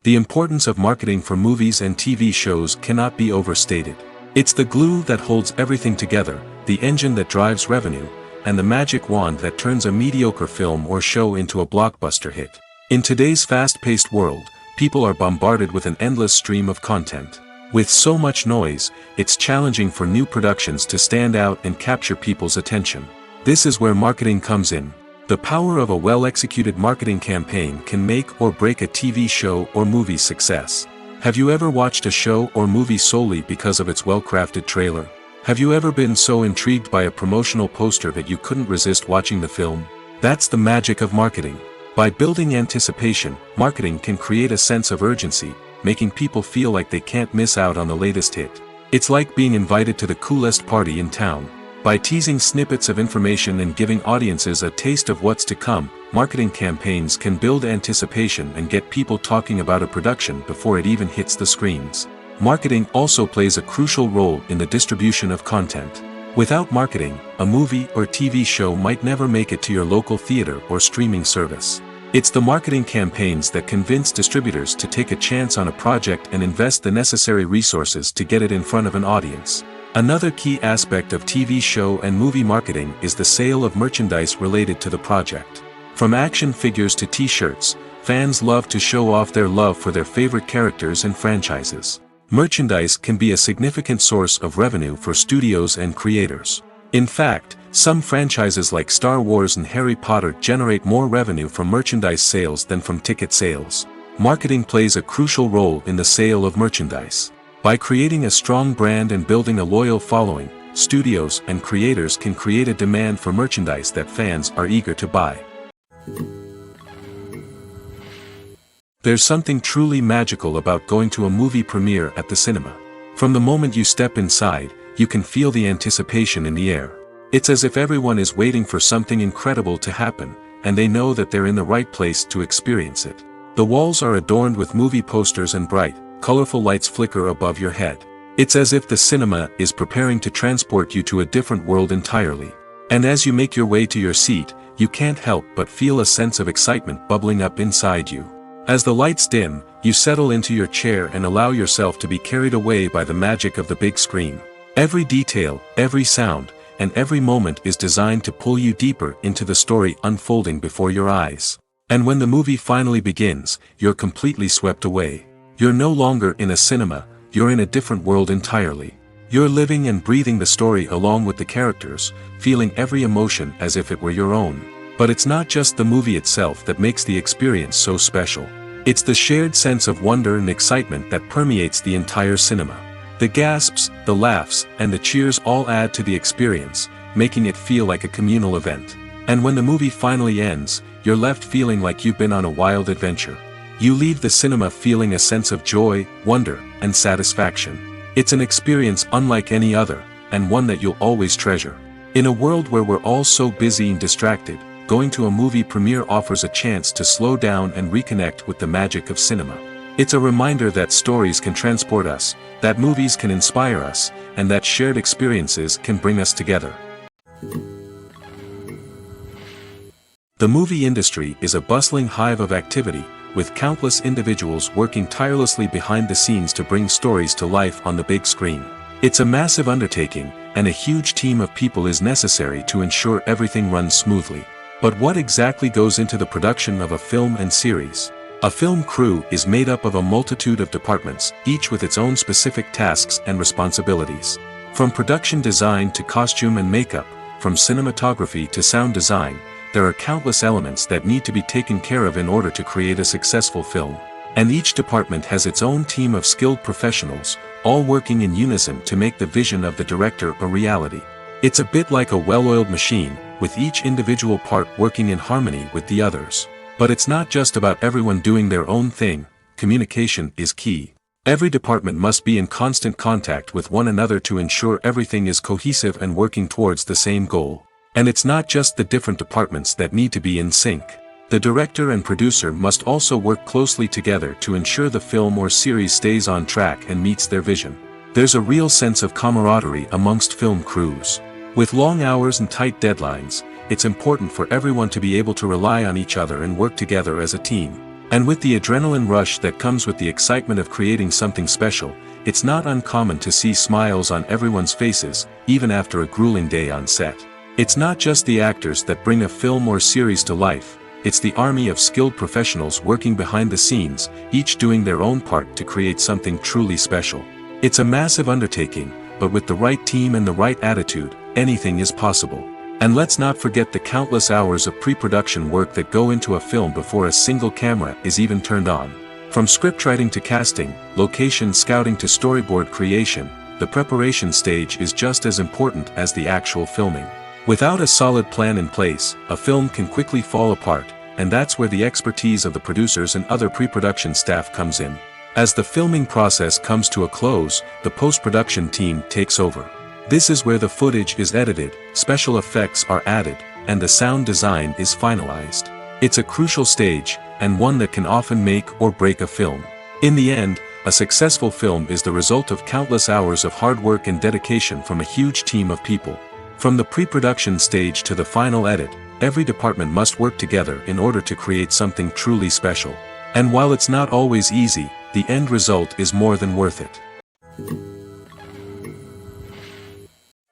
The importance of marketing for movies and TV shows cannot be overstated. It's the glue that holds everything together, the engine that drives revenue, and the magic wand that turns a mediocre film or show into a blockbuster hit. In today's fast-paced world, people are bombarded with an endless stream of content. With so much noise, it's challenging for new productions to stand out and capture people's attention. This is where marketing comes in. The power of a well-executed marketing campaign can make or break a TV show or movie's success. Have you ever watched a show or movie solely because of its well-crafted trailer? Have you ever been so intrigued by a promotional poster that you couldn't resist watching the film? That's the magic of marketing. By building anticipation, marketing can create a sense of urgency, making people feel like they can't miss out on the latest hit. It's like being invited to the coolest party in town. By teasing snippets of information and giving audiences a taste of what's to come, marketing campaigns can build anticipation and get people talking about a production before it even hits the screens. Marketing also plays a crucial role in the distribution of content. Without marketing, a movie or TV show might never make it to your local theater or streaming service. It's the marketing campaigns that convince distributors to take a chance on a project and invest the necessary resources to get it in front of an audience. Another key aspect of TV show and movie marketing is the sale of merchandise related to the project. From action figures to t-shirts, fans love to show off their love for their favorite characters and franchises. Merchandise can be a significant source of revenue for studios and creators. In fact, some franchises like Star Wars and Harry Potter generate more revenue from merchandise sales than from ticket sales. Marketing plays a crucial role in the sale of merchandise. By creating a strong brand and building a loyal following, studios and creators can create a demand for merchandise that fans are eager to buy. There's something truly magical about going to a movie premiere at the cinema. From the moment you step inside, you can feel the anticipation in the air. It's as if everyone is waiting for something incredible to happen, and they know that they're in the right place to experience it. The walls are adorned with movie posters and bright, colorful lights flicker above your head. It's as if the cinema is preparing to transport you to a different world entirely. And as you make your way to your seat, you can't help but feel a sense of excitement bubbling up inside you. As the lights dim, you settle into your chair and allow yourself to be carried away by the magic of the big screen. Every detail, every sound, and every moment is designed to pull you deeper into the story unfolding before your eyes. And when the movie finally begins, you're completely swept away. You're no longer in a cinema, you're in a different world entirely. You're living and breathing the story along with the characters, feeling every emotion as if it were your own. But it's not just the movie itself that makes the experience so special. It's the shared sense of wonder and excitement that permeates the entire cinema. The gasps, the laughs, and the cheers all add to the experience, making it feel like a communal event. And when the movie finally ends, you're left feeling like you've been on a wild adventure. You leave the cinema feeling a sense of joy, wonder, and satisfaction. It's an experience unlike any other, and one that you'll always treasure. In a world where we're all so busy and distracted, going to a movie premiere offers a chance to slow down and reconnect with the magic of cinema. It's a reminder that stories can transport us, that movies can inspire us, and that shared experiences can bring us together. The movie industry is a bustling hive of activity, with countless individuals working tirelessly behind the scenes to bring stories to life on the big screen. It's a massive undertaking, and a huge team of people is necessary to ensure everything runs smoothly. But what exactly goes into the production of a film and series? A film crew is made up of a multitude of departments, each with its own specific tasks and responsibilities. From production design to costume and makeup, from cinematography to sound design, there are countless elements that need to be taken care of in order to create a successful film. And each department has its own team of skilled professionals, all working in unison to make the vision of the director a reality. It's a bit like a well-oiled machine, with each individual part working in harmony with the others. But it's not just about everyone doing their own thing. Communication is key. Every department must be in constant contact with one another to ensure everything is cohesive and working towards the same goal. And it's not just the different departments that need to be in sync. The director and producer must also work closely together to ensure the film or series stays on track and meets their vision. There's a real sense of camaraderie amongst film crews. With long hours and tight deadlines, it's important for everyone to be able to rely on each other and work together as a team. And with the adrenaline rush that comes with the excitement of creating something special, it's not uncommon to see smiles on everyone's faces, even after a grueling day on set. It's not just the actors that bring a film or series to life, it's the army of skilled professionals working behind the scenes, each doing their own part to create something truly special. It's a massive undertaking, but with the right team and the right attitude, anything is possible. And let's not forget the countless hours of pre-production work that go into a film before a single camera is even turned on. From scriptwriting to casting, location scouting to storyboard creation, the preparation stage is just as important as the actual filming. Without a solid plan in place, a film can quickly fall apart, and that's where the expertise of the producers and other pre-production staff comes in. As the filming process comes to a close, the post-production team takes over. This is where the footage is edited, special effects are added, and the sound design is finalized. It's a crucial stage, and one that can often make or break a film. In the end, a successful film is the result of countless hours of hard work and dedication from a huge team of people. From the pre-production stage to the final edit, every department must work together in order to create something truly special. And while it's not always easy, the end result is more than worth it.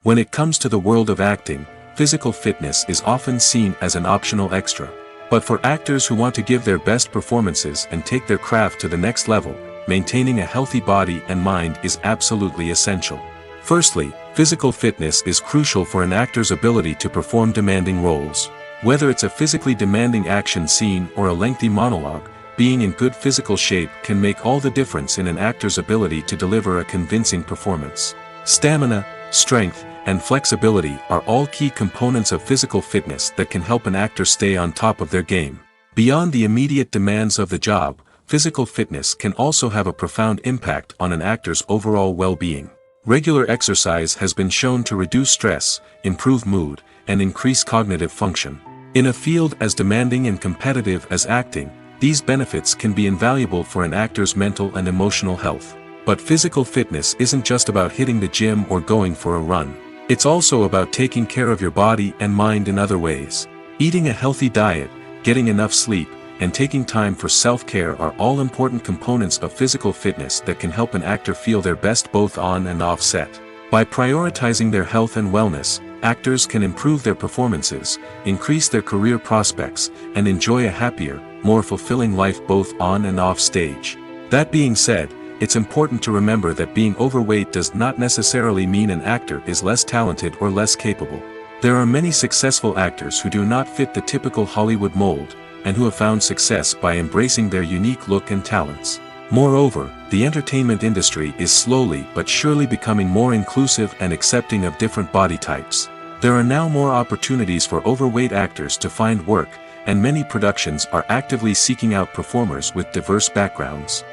When it comes to the world of acting, physical fitness is often seen as an optional extra. But for actors who want to give their best performances and take their craft to the next level, maintaining a healthy body and mind is absolutely essential. Firstly, physical fitness is crucial for an actor's ability to perform demanding roles. Whether it's a physically demanding action scene or a lengthy monologue, being in good physical shape can make all the difference in an actor's ability to deliver a convincing performance. Stamina, strength, and flexibility are all key components of physical fitness that can help an actor stay on top of their game. Beyond the immediate demands of the job, physical fitness can also have a profound impact on an actor's overall well-being. Regular exercise has been shown to reduce stress, improve mood, and increase cognitive function. In a field as demanding and competitive as acting, These benefits can be invaluable for an actor's mental and emotional health. But physical fitness isn't just about hitting the gym or going for a run. It's also about taking care of your body and mind in other ways. Eating a healthy diet, getting enough sleep, and taking time for self-care are all important components of physical fitness that can help an actor feel their best both on and off set. By prioritizing their health and wellness, actors can improve their performances, increase their career prospects, and enjoy a happier, more fulfilling life both on and off stage. That being said, it's important to remember that being overweight does not necessarily mean an actor is less talented or less capable. There are many successful actors who do not fit the typical Hollywood mold, and who have found success by embracing their unique look and talents. Moreover, the entertainment industry is slowly but surely becoming more inclusive and accepting of different body types. There are now more opportunities for overweight actors to find work, and many productions are actively seeking out performers with diverse backgrounds.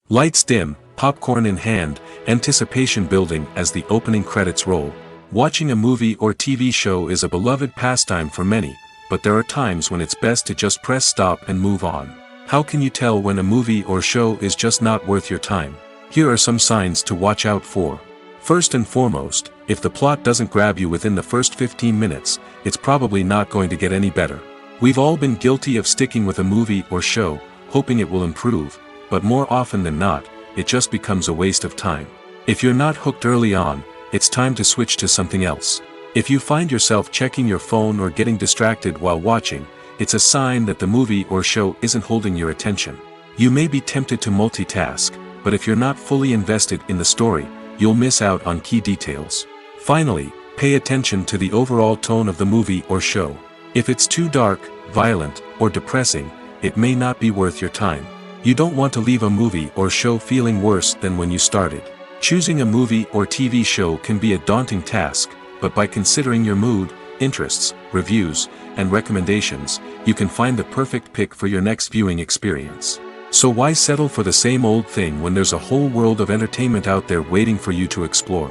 Lights dim, popcorn in hand, anticipation building as the opening credits roll. Watching a movie or TV show is a beloved pastime for many, but there are times when it's best to just press stop and move on. How can you tell when a movie or show is just not worth your time? Here are some signs to watch out for. First and foremost, if the plot doesn't grab you within the first 15 minutes, it's probably not going to get any better. We've all been guilty of sticking with a movie or show, hoping it will improve, but more often than not, it just becomes a waste of time. If you're not hooked early on, it's time to switch to something else. If you find yourself checking your phone or getting distracted while watching, it's a sign that the movie or show isn't holding your attention. You may be tempted to multitask, but if you're not fully invested in the story, you'll miss out on key details. Finally, pay attention to the overall tone of the movie or show. If it's too dark, violent, or depressing, it may not be worth your time. You don't want to leave a movie or show feeling worse than when you started. Choosing a movie or TV show can be a daunting task, but by considering your mood, interests, reviews, and recommendations, you can find the perfect pick for your next viewing experience. So why settle for the same old thing when there's a whole world of entertainment out there waiting for you to explore?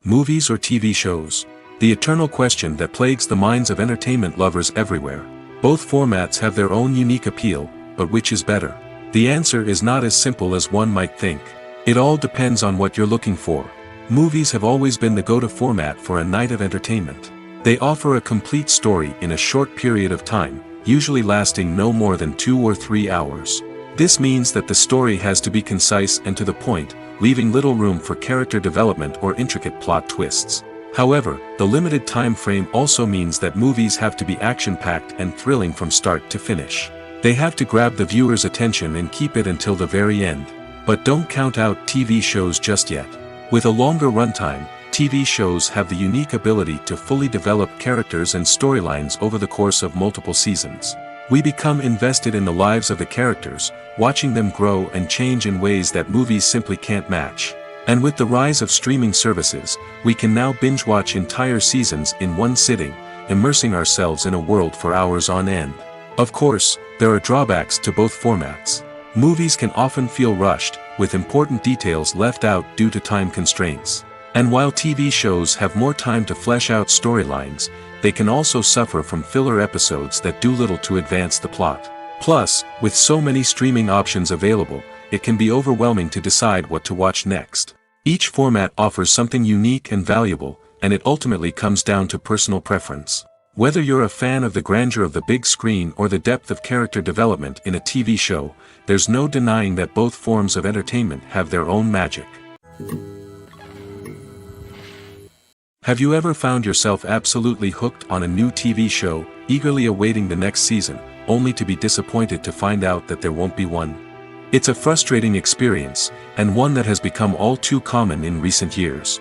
Movies or TV shows? The eternal question that plagues the minds of entertainment lovers everywhere. Both formats have their own unique appeal, but which is better? The answer is not as simple as one might think. It all depends on what you're looking for. Movies have always been the go-to format for a night of entertainment. They offer a complete story in a short period of time, usually lasting no more than 2 or 3 hours. This means that the story has to be concise and to the point, leaving little room for character development or intricate plot twists. However, the limited time frame also means that movies have to be action-packed and thrilling from start to finish. They have to grab the viewer's attention and keep it until the very end. But don't count out TV shows just yet. With a longer runtime, TV shows have the unique ability to fully develop characters and storylines over the course of multiple seasons. We become invested in the lives of the characters, watching them grow and change in ways that movies simply can't match. And with the rise of streaming services, we can now binge-watch entire seasons in one sitting, immersing ourselves in a world for hours on end. Of course, there are drawbacks to both formats. Movies can often feel rushed, with important details left out due to time constraints. And while TV shows have more time to flesh out storylines, they can also suffer from filler episodes that do little to advance the plot. Plus, with so many streaming options available, it can be overwhelming to decide what to watch next. Each format offers something unique and valuable, and it ultimately comes down to personal preference. Whether you're a fan of the grandeur of the big screen or the depth of character development in a TV show, there's no denying that both forms of entertainment have their own magic. Have you ever found yourself absolutely hooked on a new TV show, eagerly awaiting the next season, only to be disappointed to find out that there won't be one? It's a frustrating experience, and one that has become all too common in recent years.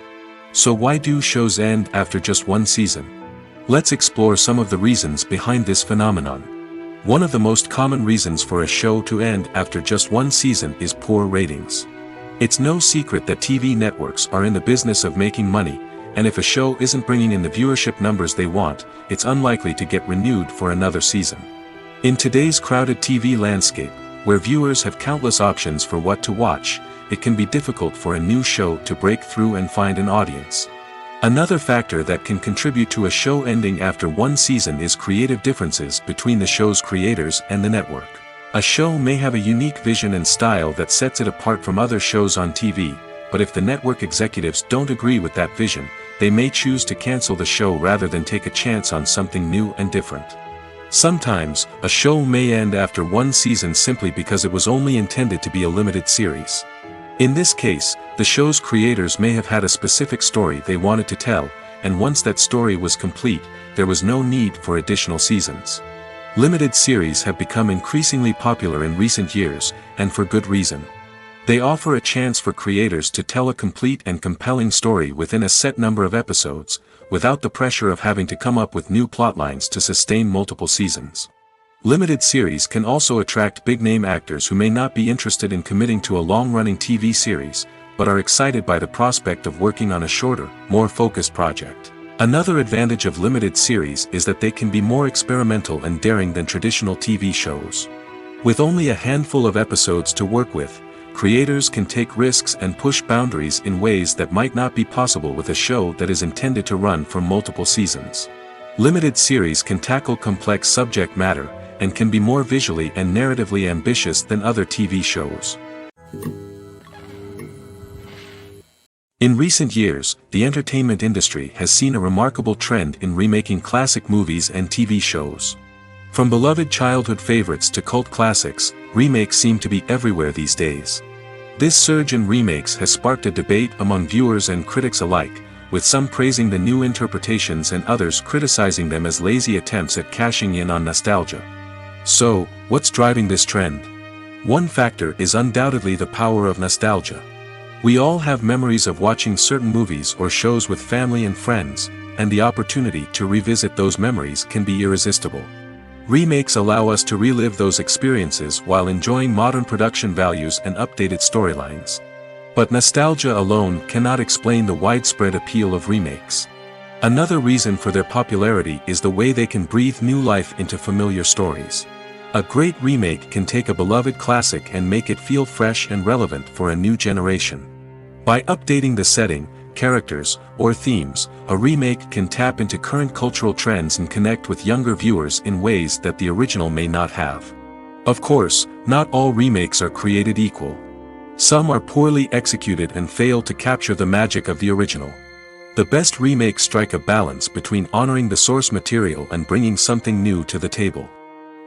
So why do shows end after just one season? Let's explore some of the reasons behind this phenomenon. One of the most common reasons for a show to end after just one season is poor ratings. It's no secret that TV networks are in the business of making money, and if a show isn't bringing in the viewership numbers they want, it's unlikely to get renewed for another season. In today's crowded TV landscape, where viewers have countless options for what to watch, it can be difficult for a new show to break through and find an audience. Another factor that can contribute to a show ending after one season is creative differences between the show's creators and the network. A show may have a unique vision and style that sets it apart from other shows on TV, but if the network executives don't agree with that vision, they may choose to cancel the show rather than take a chance on something new and different. Sometimes, a show may end after one season simply because it was only intended to be a limited series. In this case, the show's creators may have had a specific story they wanted to tell, and once that story was complete, there was no need for additional seasons. Limited series have become increasingly popular in recent years, and for good reason. They offer a chance for creators to tell a complete and compelling story within a set number of episodes, without the pressure of having to come up with new plotlines to sustain multiple seasons. Limited series can also attract big-name actors who may not be interested in committing to a long-running TV series, but are excited by the prospect of working on a shorter, more focused project. Another advantage of limited series is that they can be more experimental and daring than traditional TV shows. With only a handful of episodes to work with, creators can take risks and push boundaries in ways that might not be possible with a show that is intended to run for multiple seasons. Limited series can tackle complex subject matter, and can be more visually and narratively ambitious than other TV shows. In recent years, the entertainment industry has seen a remarkable trend in remaking classic movies and TV shows. From beloved childhood favorites to cult classics, remakes seem to be everywhere these days. This surge in remakes has sparked a debate among viewers and critics alike, with some praising the new interpretations and others criticizing them as lazy attempts at cashing in on nostalgia. So, what's driving this trend? One factor is undoubtedly the power of nostalgia. We all have memories of watching certain movies or shows with family and friends, and the opportunity to revisit those memories can be irresistible. Remakes allow us to relive those experiences while enjoying modern production values and updated storylines. But nostalgia alone cannot explain the widespread appeal of remakes. Another reason for their popularity is the way they can breathe new life into familiar stories. A great remake can take a beloved classic and make it feel fresh and relevant for a new generation. By updating the setting, characters, or themes, a remake can tap into current cultural trends and connect with younger viewers in ways that the original may not have. Of course, not all remakes are created equal. Some are poorly executed and fail to capture the magic of the original. The best remakes strike a balance between honoring the source material and bringing something new to the table.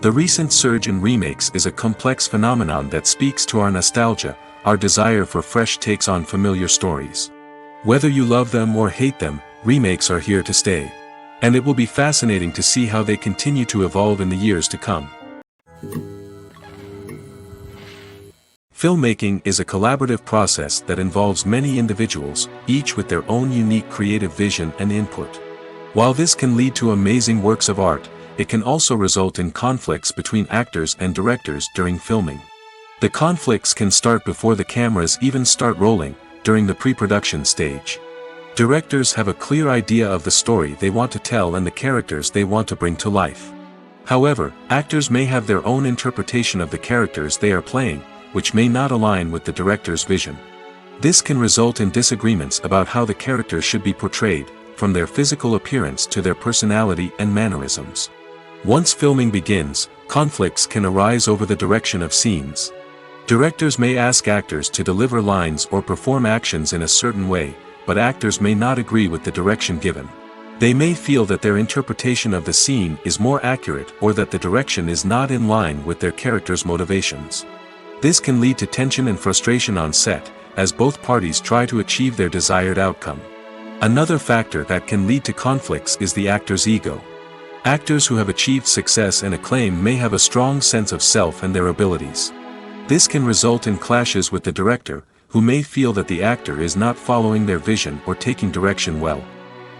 The recent surge in remakes is a complex phenomenon that speaks to our nostalgia, our desire for fresh takes on familiar stories. Whether you love them or hate them, remakes are here to stay. And it will be fascinating to see how they continue to evolve in the years to come. Filmmaking is a collaborative process that involves many individuals, each with their own unique creative vision and input. While this can lead to amazing works of art, it can also result in conflicts between actors and directors during filming. The conflicts can start before the cameras even start rolling, during the pre-production stage. Directors have a clear idea of the story they want to tell and the characters they want to bring to life. However, actors may have their own interpretation of the characters they are playing, which may not align with the director's vision. This can result in disagreements about how the characters should be portrayed, from their physical appearance to their personality and mannerisms. Once filming begins, conflicts can arise over the direction of scenes. Directors may ask actors to deliver lines or perform actions in a certain way, but actors may not agree with the direction given. They may feel that their interpretation of the scene is more accurate or that the direction is not in line with their character's motivations. This can lead to tension and frustration on set, as both parties try to achieve their desired outcome. Another factor that can lead to conflicts is the actor's ego. Actors who have achieved success and acclaim may have a strong sense of self and their abilities. This can result in clashes with the director, who may feel that the actor is not following their vision or taking direction well.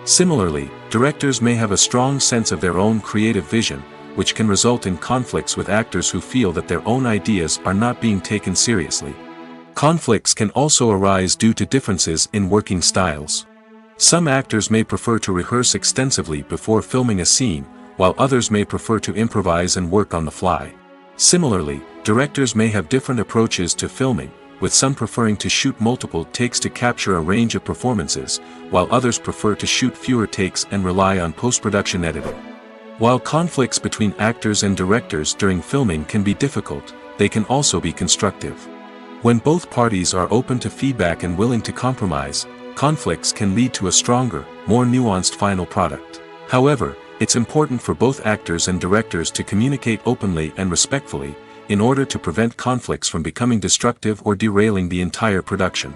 Similarly, directors may have a strong sense of their own creative vision, which can result in conflicts with actors who feel that their own ideas are not being taken seriously. Conflicts can also arise due to differences in working styles. Some actors may prefer to rehearse extensively before filming a scene, while others may prefer to improvise and work on the fly. Similarly, directors may have different approaches to filming, with some preferring to shoot multiple takes to capture a range of performances, while others prefer to shoot fewer takes and rely on post-production editing. While conflicts between actors and directors during filming can be difficult, they can also be constructive. When both parties are open to feedback and willing to compromise, conflicts can lead to a stronger, more nuanced final product. However, it's important for both actors and directors to communicate openly and respectfully, in order to prevent conflicts from becoming destructive or derailing the entire production.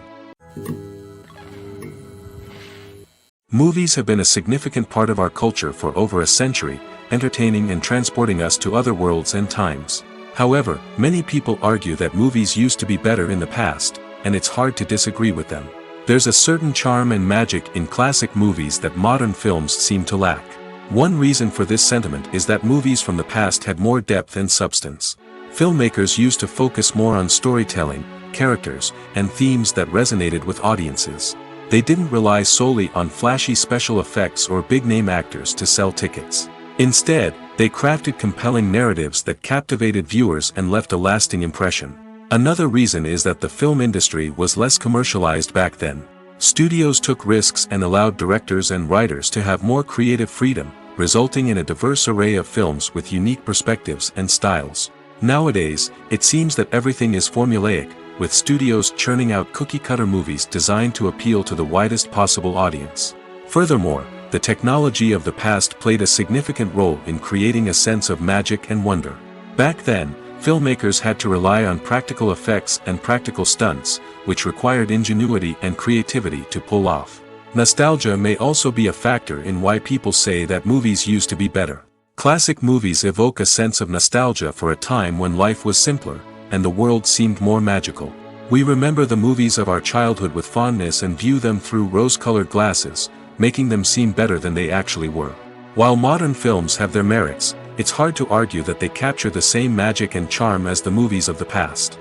Movies have been a significant part of our culture for over a century, entertaining and transporting us to other worlds and times. However, many people argue that movies used to be better in the past, and it's hard to disagree with them. There's a certain charm and magic in classic movies that modern films seem to lack. One reason for this sentiment is that movies from the past had more depth and substance. Filmmakers used to focus more on storytelling, characters, and themes that resonated with audiences. They didn't rely solely on flashy special effects or big-name actors to sell tickets. Instead, they crafted compelling narratives that captivated viewers and left a lasting impression. Another reason is that the film industry was less commercialized back then. Studios took risks and allowed directors and writers to have more creative freedom, resulting in a diverse array of films with unique perspectives and styles. Nowadays, it seems that everything is formulaic, with studios churning out cookie-cutter movies designed to appeal to the widest possible audience. Furthermore, the technology of the past played a significant role in creating a sense of magic and wonder. Back then, filmmakers had to rely on practical effects and practical stunts, which required ingenuity and creativity to pull off. Nostalgia may also be a factor in why people say that movies used to be better. Classic movies evoke a sense of nostalgia for a time when life was simpler, and the world seemed more magical. We remember the movies of our childhood with fondness and view them through rose-colored glasses, making them seem better than they actually were. While modern films have their merits, it's hard to argue that they capture the same magic and charm as the movies of the past.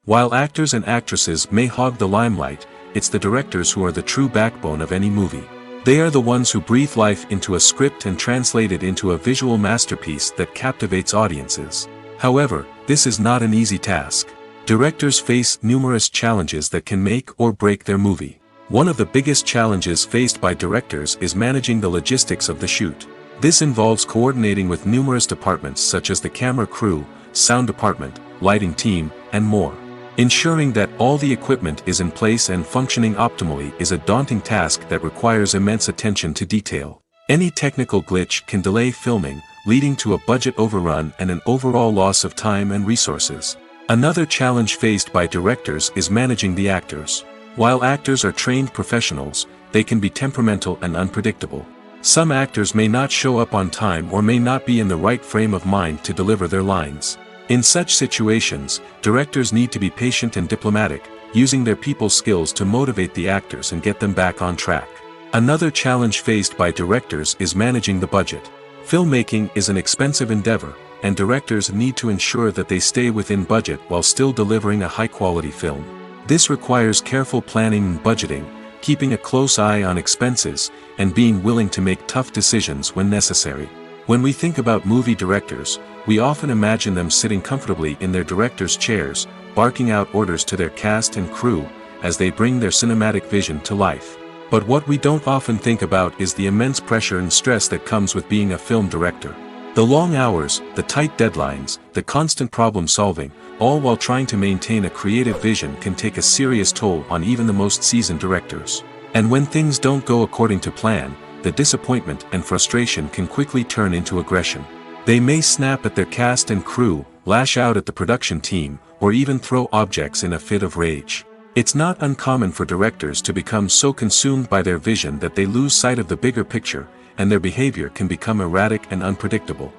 While actors and actresses may hog the limelight, it's the directors who are the true backbone of any movie. They are the ones who breathe life into a script and translate it into a visual masterpiece that captivates audiences. However, this is not an easy task. Directors face numerous challenges that can make or break their movie. One of the biggest challenges faced by directors is managing the logistics of the shoot. This involves coordinating with numerous departments such as the camera crew, sound department, lighting team, and more. Ensuring that all the equipment is in place and functioning optimally is a daunting task that requires immense attention to detail. Any technical glitch can delay filming, leading to a budget overrun and an overall loss of time and resources. Another challenge faced by directors is managing the actors. While actors are trained professionals, they can be temperamental and unpredictable. Some actors may not show up on time or may not be in the right frame of mind to deliver their lines. In such situations, directors need to be patient and diplomatic, using their people skills to motivate the actors and get them back on track. Another challenge faced by directors is managing the budget. Filmmaking is an expensive endeavor, and directors need to ensure that they stay within budget while still delivering a high-quality film. This requires careful planning and budgeting, keeping a close eye on expenses, and being willing to make tough decisions when necessary. When we think about movie directors, we often imagine them sitting comfortably in their director's chairs, barking out orders to their cast and crew, as they bring their cinematic vision to life. But what we don't often think about is the immense pressure and stress that comes with being a film director. The long hours, the tight deadlines, the constant problem solving, all while trying to maintain a creative vision can take a serious toll on even the most seasoned directors. And when things don't go according to plan, the disappointment and frustration can quickly turn into aggression. They may snap at their cast and crew, lash out at the production team, or even throw objects in a fit of rage. It's not uncommon for directors to become so consumed by their vision that they lose sight of the bigger picture, and their behavior can become erratic and unpredictable.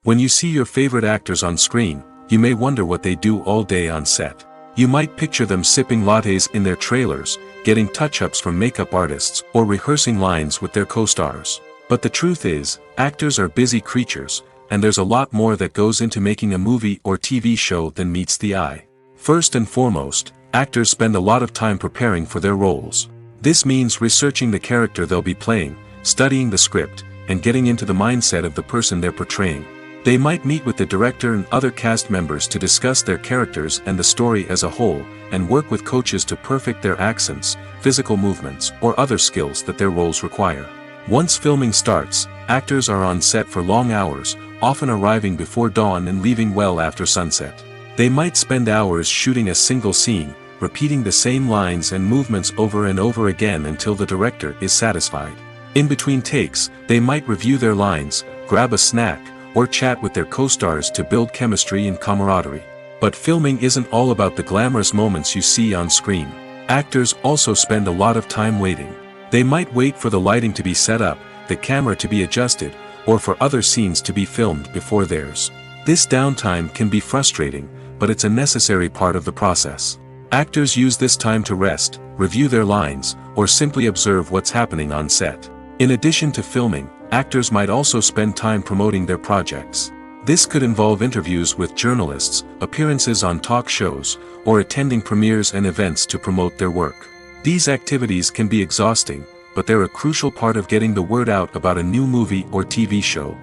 When you see your favorite actors on screen, you may wonder what they do all day on set. You might picture them sipping lattes in their trailers, getting touch-ups from makeup artists, or rehearsing lines with their co-stars. But the truth is, actors are busy creatures, and there's a lot more that goes into making a movie or TV show than meets the eye. First and foremost, actors spend a lot of time preparing for their roles. This means researching the character they'll be playing, studying the script, and getting into the mindset of the person they're portraying. They might meet with the director and other cast members to discuss their characters and the story as a whole, and work with coaches to perfect their accents, physical movements, or other skills that their roles require. Once filming starts, actors are on set for long hours, often arriving before dawn and leaving well after sunset. They might spend hours shooting a single scene, repeating the same lines and movements over and over again until the director is satisfied. In between takes, they might review their lines, grab a snack, or chat with their co-stars to build chemistry and camaraderie. But filming isn't all about the glamorous moments you see on screen. Actors also spend a lot of time waiting. They might wait for the lighting to be set up, the camera to be adjusted, or for other scenes to be filmed before theirs. This downtime can be frustrating, but it's a necessary part of the process. Actors use this time to rest, review their lines, or simply observe what's happening on set. In addition to filming, actors might also spend time promoting their projects. This could involve interviews with journalists, appearances on talk shows, or attending premieres and events to promote their work. These activities can be exhausting, but they're a crucial part of getting the word out about a new movie or TV show.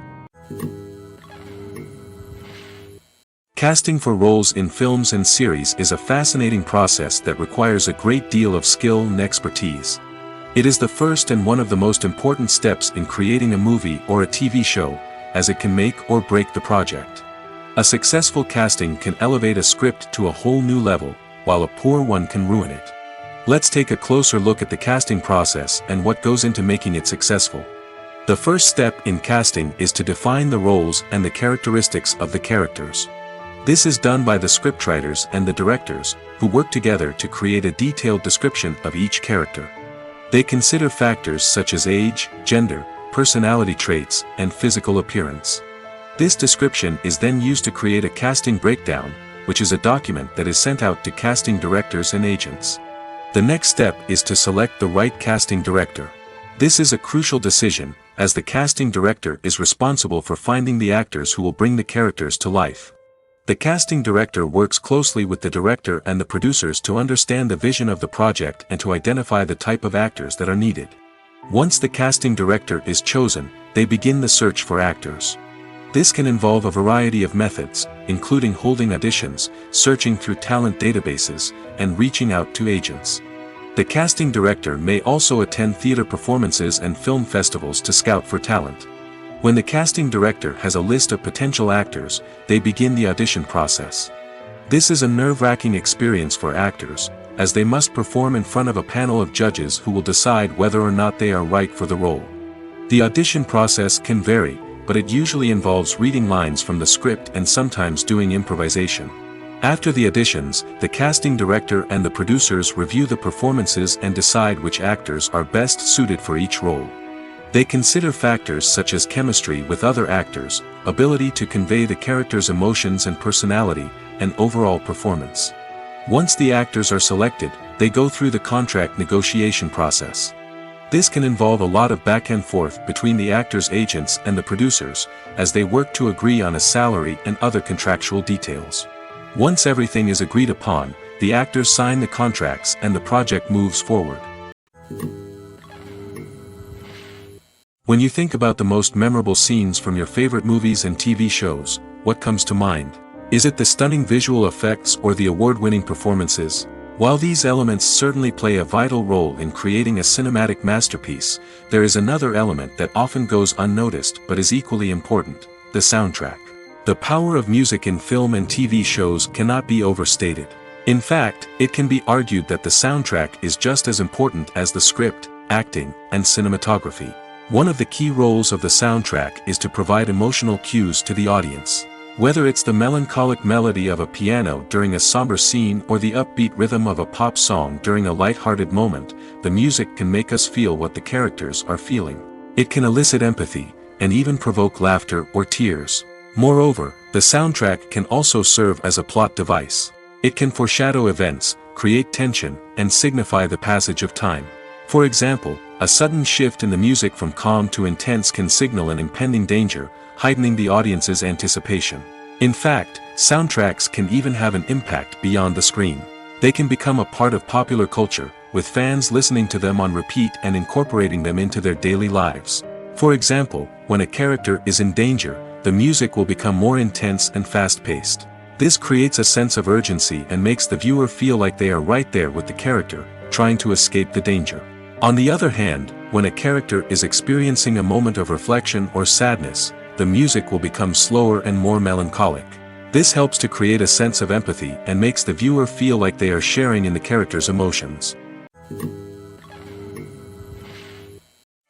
Casting for roles in films and series is a fascinating process that requires a great deal of skill and expertise. It is the first and one of the most important steps in creating a movie or a TV show, as it can make or break the project. A successful casting can elevate a script to a whole new level, while a poor one can ruin it. Let's take a closer look at the casting process and what goes into making it successful. The first step in casting is to define the roles and the characteristics of the characters. This is done by the scriptwriters and the directors, who work together to create a detailed description of each character. They consider factors such as age, gender, personality traits, and physical appearance. This description is then used to create a casting breakdown, which is a document that is sent out to casting directors and agents. The next step is to select the right casting director. This is a crucial decision, as the casting director is responsible for finding the actors who will bring the characters to life. The casting director works closely with the director and the producers to understand the vision of the project and to identify the type of actors that are needed. Once the casting director is chosen, they begin the search for actors. This can involve a variety of methods, including holding auditions, searching through talent databases, and reaching out to agents. The casting director may also attend theater performances and film festivals to scout for talent. When the casting director has a list of potential actors, they begin the audition process. This is a nerve-wracking experience for actors, as they must perform in front of a panel of judges who will decide whether or not they are right for the role. The audition process can vary, but it usually involves reading lines from the script and sometimes doing improvisation. After the auditions, the casting director and the producers review the performances and decide which actors are best suited for each role. They consider factors such as chemistry with other actors, ability to convey the character's emotions and personality, and overall performance. Once the actors are selected, they go through the contract negotiation process. This can involve a lot of back and forth between the actors' agents and the producers, as they work to agree on a salary and other contractual details. Once everything is agreed upon, the actors sign the contracts and the project moves forward. When you think about the most memorable scenes from your favorite movies and TV shows, what comes to mind? Is it the stunning visual effects or the award-winning performances? While these elements certainly play a vital role in creating a cinematic masterpiece, there is another element that often goes unnoticed but is equally important: the soundtrack. The power of music in film and TV shows cannot be overstated. In fact, it can be argued that the soundtrack is just as important as the script, acting, and cinematography. One of the key roles of the soundtrack is to provide emotional cues to the audience. Whether it's the melancholic melody of a piano during a somber scene or the upbeat rhythm of a pop song during a light-hearted moment, the music can make us feel what the characters are feeling. It can elicit empathy, and even provoke laughter or tears. Moreover, the soundtrack can also serve as a plot device. It can foreshadow events, create tension, and signify the passage of time. For example, a sudden shift in the music from calm to intense can signal an impending danger, heightening the audience's anticipation. In fact, soundtracks can even have an impact beyond the screen. They can become a part of popular culture, with fans listening to them on repeat and incorporating them into their daily lives. For example, when a character is in danger, the music will become more intense and fast-paced. This creates a sense of urgency and makes the viewer feel like they are right there with the character, trying to escape the danger. On the other hand, when a character is experiencing a moment of reflection or sadness, the music will become slower and more melancholic. This helps to create a sense of empathy and makes the viewer feel like they are sharing in the character's emotions.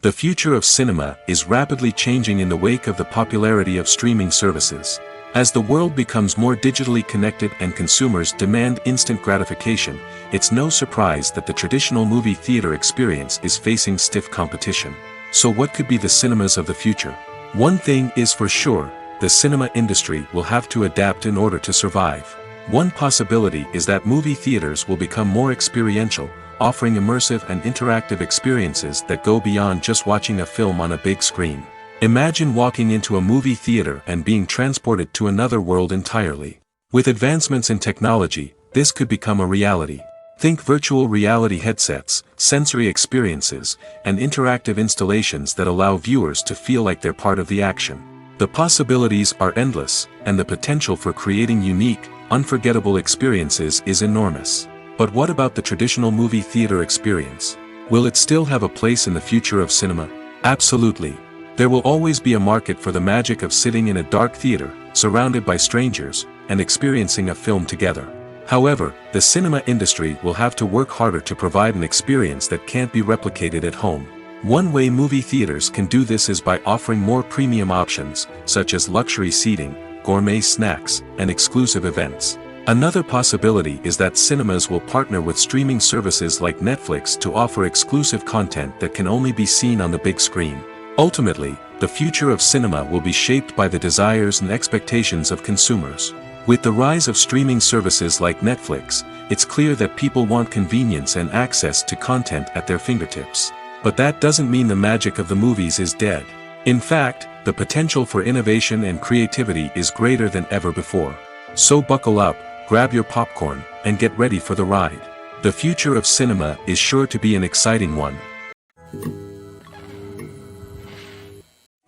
The future of cinema is rapidly changing in the wake of the popularity of streaming services. As the world becomes more digitally connected and consumers demand instant gratification, it's no surprise that the traditional movie theater experience is facing stiff competition. So what could be the cinemas of the future? One thing is for sure, the cinema industry will have to adapt in order to survive. One possibility is that movie theaters will become more experiential, offering immersive and interactive experiences that go beyond just watching a film on a big screen. Imagine walking into a movie theater and being transported to another world entirely. With advancements in technology, this could become a reality. Think virtual reality headsets, sensory experiences, and interactive installations that allow viewers to feel like they're part of the action. The possibilities are endless, and the potential for creating unique, unforgettable experiences is enormous. But what about the traditional movie theater experience? Will it still have a place in the future of cinema? Absolutely. There will always be a market for the magic of sitting in a dark theater, surrounded by strangers, and experiencing a film together. However, the cinema industry will have to work harder to provide an experience that can't be replicated at home. One way movie theaters can do this is by offering more premium options, such as luxury seating, gourmet snacks, and exclusive events. Another possibility is that cinemas will partner with streaming services like Netflix to offer exclusive content that can only be seen on the big screen. Ultimately, the future of cinema will be shaped by the desires and expectations of consumers. With the rise of streaming services like Netflix, it's clear that people want convenience and access to content at their fingertips. But that doesn't mean the magic of the movies is dead. In fact, the potential for innovation and creativity is greater than ever before. So buckle up, grab your popcorn, and get ready for the ride. The future of cinema is sure to be an exciting one.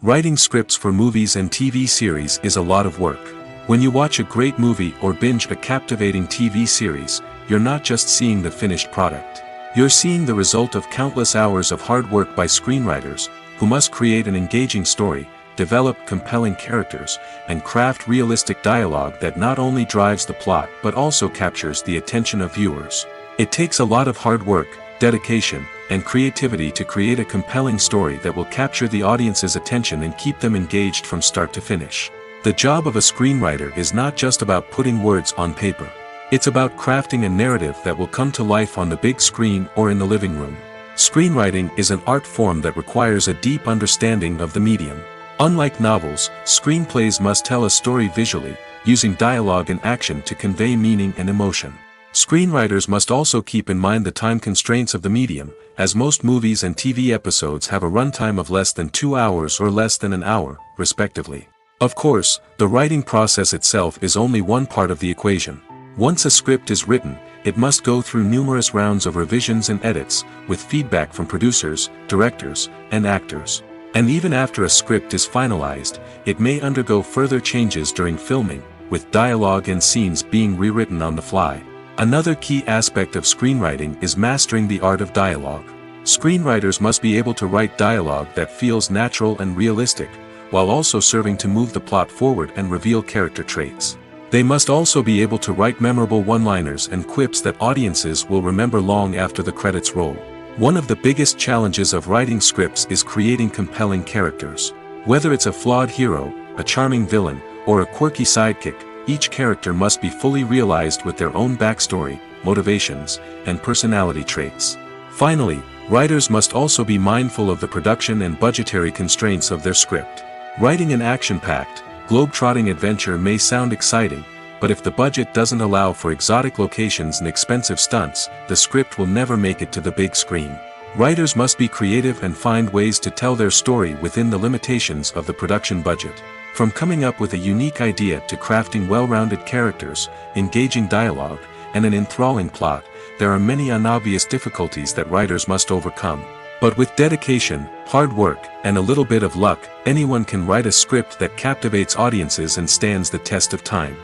Writing scripts for movies and TV series is a lot of work. When you watch a great movie or binge a captivating TV series, you're not just seeing the finished product. You're seeing the result of countless hours of hard work by screenwriters, who must create an engaging story, develop compelling characters, and craft realistic dialogue that not only drives the plot but also captures the attention of viewers. It takes a lot of hard work, dedication, and creativity to create a compelling story that will capture the audience's attention and keep them engaged from start to finish. The job of a screenwriter is not just about putting words on paper. It's about crafting a narrative that will come to life on the big screen or in the living room. Screenwriting is an art form that requires a deep understanding of the medium. Unlike novels, screenplays must tell a story visually, using dialogue and action to convey meaning and emotion. Screenwriters must also keep in mind the time constraints of the medium, as most movies and TV episodes have a runtime of less than 2 hours or less than an hour, respectively. Of course, the writing process itself is only one part of the equation. Once a script is written, it must go through numerous rounds of revisions and edits, with feedback from producers, directors, and actors. And even after a script is finalized, it may undergo further changes during filming, with dialogue and scenes being rewritten on the fly. Another key aspect of screenwriting is mastering the art of dialogue. Screenwriters must be able to write dialogue that feels natural and realistic, while also serving to move the plot forward and reveal character traits. They must also be able to write memorable one-liners and quips that audiences will remember long after the credits roll. One of the biggest challenges of writing scripts is creating compelling characters. Whether it's a flawed hero, a charming villain, or a quirky sidekick, each character must be fully realized with their own backstory, motivations, and personality traits. Finally, writers must also be mindful of the production and budgetary constraints of their script. Writing an action-packed, globe-trotting adventure may sound exciting, but if the budget doesn't allow for exotic locations and expensive stunts, the script will never make it to the big screen. Writers must be creative and find ways to tell their story within the limitations of the production budget. From coming up with a unique idea to crafting well-rounded characters, engaging dialogue, and an enthralling plot, there are many unobvious difficulties that writers must overcome. But with dedication, hard work, and a little bit of luck, anyone can write a script that captivates audiences and stands the test of time.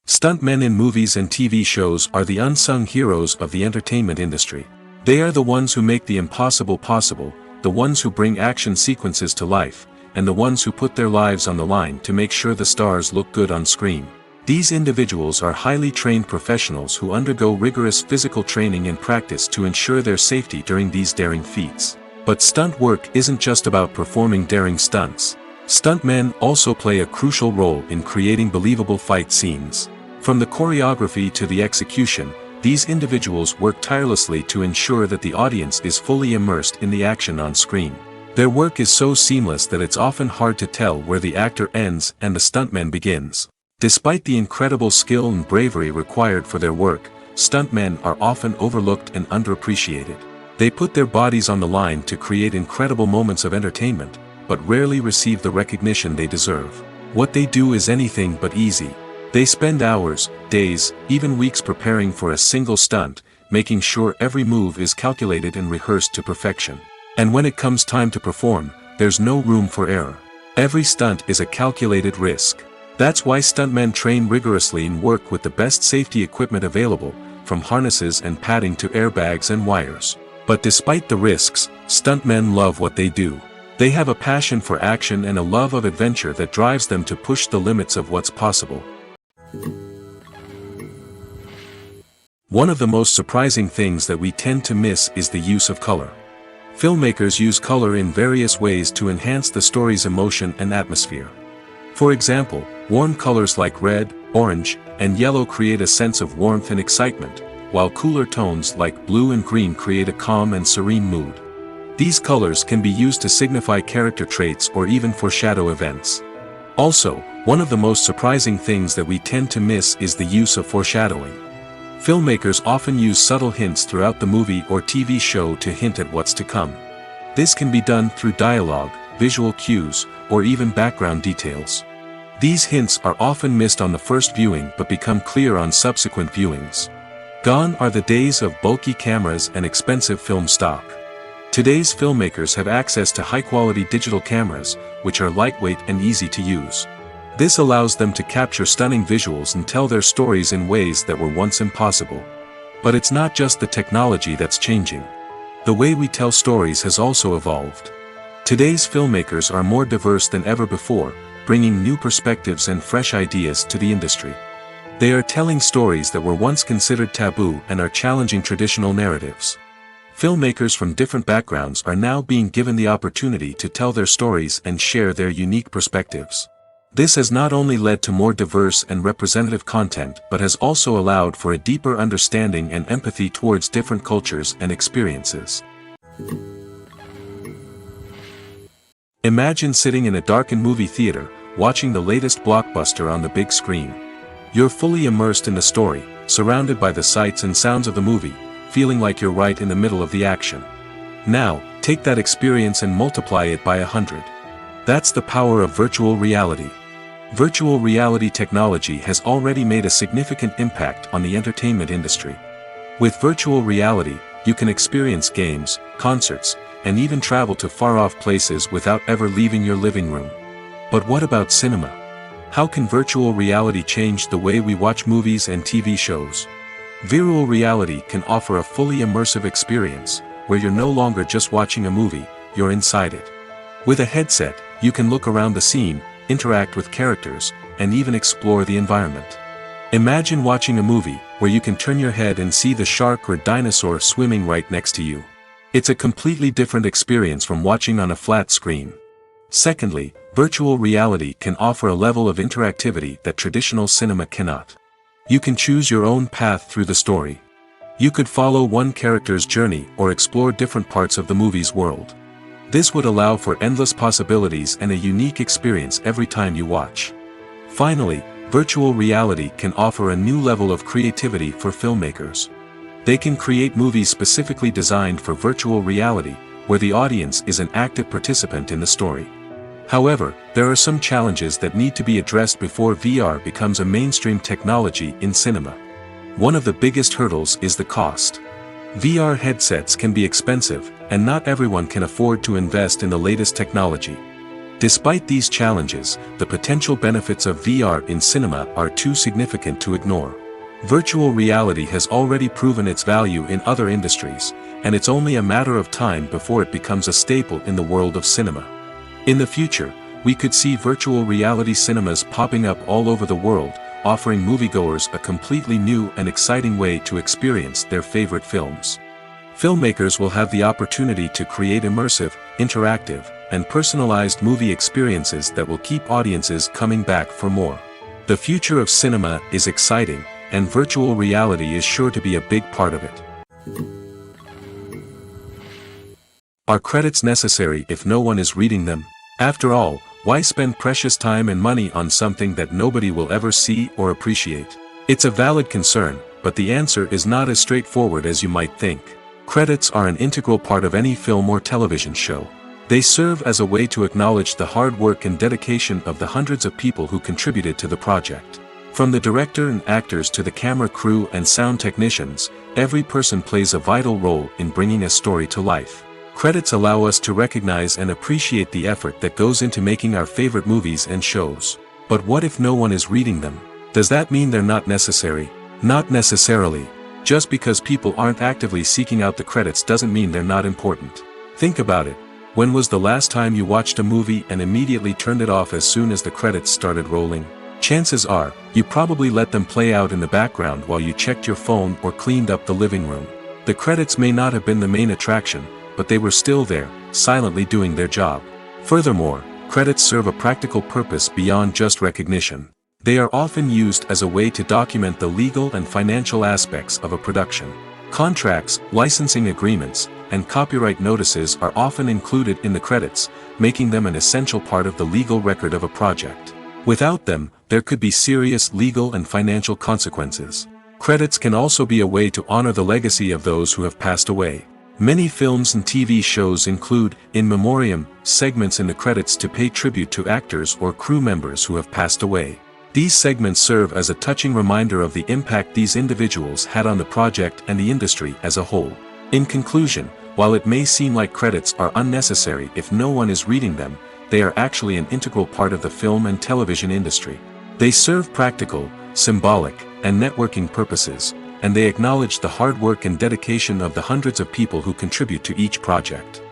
Stuntmen in movies and TV shows are the unsung heroes of the entertainment industry. They are the ones who make the impossible possible, the ones who bring action sequences to life, and the ones who put their lives on the line to make sure the stars look good on screen. These individuals are highly trained professionals who undergo rigorous physical training and practice to ensure their safety during these daring feats. But stunt work isn't just about performing daring stunts. Stuntmen also play a crucial role in creating believable fight scenes. From the choreography to the execution, these individuals work tirelessly to ensure that the audience is fully immersed in the action on screen. Their work is so seamless that it's often hard to tell where the actor ends and the stuntman begins. Despite the incredible skill and bravery required for their work, stuntmen are often overlooked and underappreciated. They put their bodies on the line to create incredible moments of entertainment, but rarely receive the recognition they deserve. What they do is anything but easy. They spend hours, days, even weeks preparing for a single stunt, making sure every move is calculated and rehearsed to perfection. And when it comes time to perform, there's no room for error. Every stunt is a calculated risk. That's why stuntmen train rigorously and work with the best safety equipment available, from harnesses and padding to airbags and wires. But despite the risks, stuntmen love what they do. They have a passion for action and a love of adventure that drives them to push the limits of what's possible. One of the most surprising things that we tend to miss is the use of color. Filmmakers use color in various ways to enhance the story's emotion and atmosphere. For example, warm colors like red, orange, and yellow create a sense of warmth and excitement, while cooler tones like blue and green create a calm and serene mood. These colors can be used to signify character traits or even foreshadow events. Also, one of the most surprising things that we tend to miss is the use of foreshadowing. Filmmakers often use subtle hints throughout the movie or TV show to hint at what's to come. This can be done through dialogue, visual cues, or even background details. These hints are often missed on the first viewing but become clear on subsequent viewings. Gone are the days of bulky cameras and expensive film stock. Today's filmmakers have access to high-quality digital cameras, which are lightweight and easy to use. This allows them to capture stunning visuals and tell their stories in ways that were once impossible. But it's not just the technology that's changing. The way we tell stories has also evolved. Today's filmmakers are more diverse than ever before, bringing new perspectives and fresh ideas to the industry. They are telling stories that were once considered taboo and are challenging traditional narratives. Filmmakers from different backgrounds are now being given the opportunity to tell their stories and share their unique perspectives. This has not only led to more diverse and representative content but has also allowed for a deeper understanding and empathy towards different cultures and experiences. Imagine sitting in a darkened movie theater, watching the latest blockbuster on the big screen. You're fully immersed in the story, surrounded by the sights and sounds of the movie, feeling like you're right in the middle of the action. Now, take that experience and multiply it by 100. That's the power of virtual reality. Virtual reality technology has already made a significant impact on the entertainment industry. With virtual reality, you can experience games, concerts, and even travel to far-off places without ever leaving your living room. But what about cinema? How can virtual reality change the way we watch movies and TV shows? Virtual reality can offer a fully immersive experience, where you're no longer just watching a movie, you're inside it. With a headset, you can look around the scene, interact with characters, and even explore the environment. Imagine watching a movie, where you can turn your head and see the shark or dinosaur swimming right next to you. It's a completely different experience from watching on a flat screen. Secondly, virtual reality can offer a level of interactivity that traditional cinema cannot. You can choose your own path through the story. You could follow one character's journey or explore different parts of the movie's world. This would allow for endless possibilities and a unique experience every time you watch. Finally, virtual reality can offer a new level of creativity for filmmakers. They can create movies specifically designed for virtual reality, where the audience is an active participant in the story. However, there are some challenges that need to be addressed before VR becomes a mainstream technology in cinema. One of the biggest hurdles is the cost. VR headsets can be expensive, and not everyone can afford to invest in the latest technology. Despite these challenges, the potential benefits of VR in cinema are too significant to ignore. Virtual reality has already proven its value in other industries, and it's only a matter of time before it becomes a staple in the world of cinema. In the future, we could see virtual reality cinemas popping up all over the world, offering moviegoers a completely new and exciting way to experience their favorite films. Filmmakers will have the opportunity to create immersive, interactive, and personalized movie experiences that will keep audiences coming back for more. The future of cinema is exciting, and virtual reality is sure to be a big part of it. Are credits necessary if no one is reading them? After all, why spend precious time and money on something that nobody will ever see or appreciate? It's a valid concern, but the answer is not as straightforward as you might think. Credits are an integral part of any film or television show. They serve as a way to acknowledge the hard work and dedication of the hundreds of people who contributed to the project. From the director and actors to the camera crew and sound technicians, every person plays a vital role in bringing a story to life. Credits allow us to recognize and appreciate the effort that goes into making our favorite movies and shows. But what if no one is reading them? Does that mean they're not necessary? Not necessarily. Just because people aren't actively seeking out the credits doesn't mean they're not important. Think about it. When was the last time you watched a movie and immediately turned it off as soon as the credits started rolling? Chances are, you probably let them play out in the background while you checked your phone or cleaned up the living room. The credits may not have been the main attraction, but they were still there, silently doing their job. Furthermore, credits serve a practical purpose beyond just recognition. They are often used as a way to document the legal and financial aspects of a production. Contracts, licensing agreements, and copyright notices are often included in the credits, making them an essential part of the legal record of a project. Without them, there could be serious legal and financial consequences. Credits can also be a way to honor the legacy of those who have passed away. Many films and TV shows include, in memoriam, segments in the credits to pay tribute to actors or crew members who have passed away. These segments serve as a touching reminder of the impact these individuals had on the project and the industry as a whole. In conclusion, while it may seem like credits are unnecessary if no one is reading them, they are actually an integral part of the film and television industry. They serve practical, symbolic, and networking purposes, and they acknowledge the hard work and dedication of the hundreds of people who contribute to each project.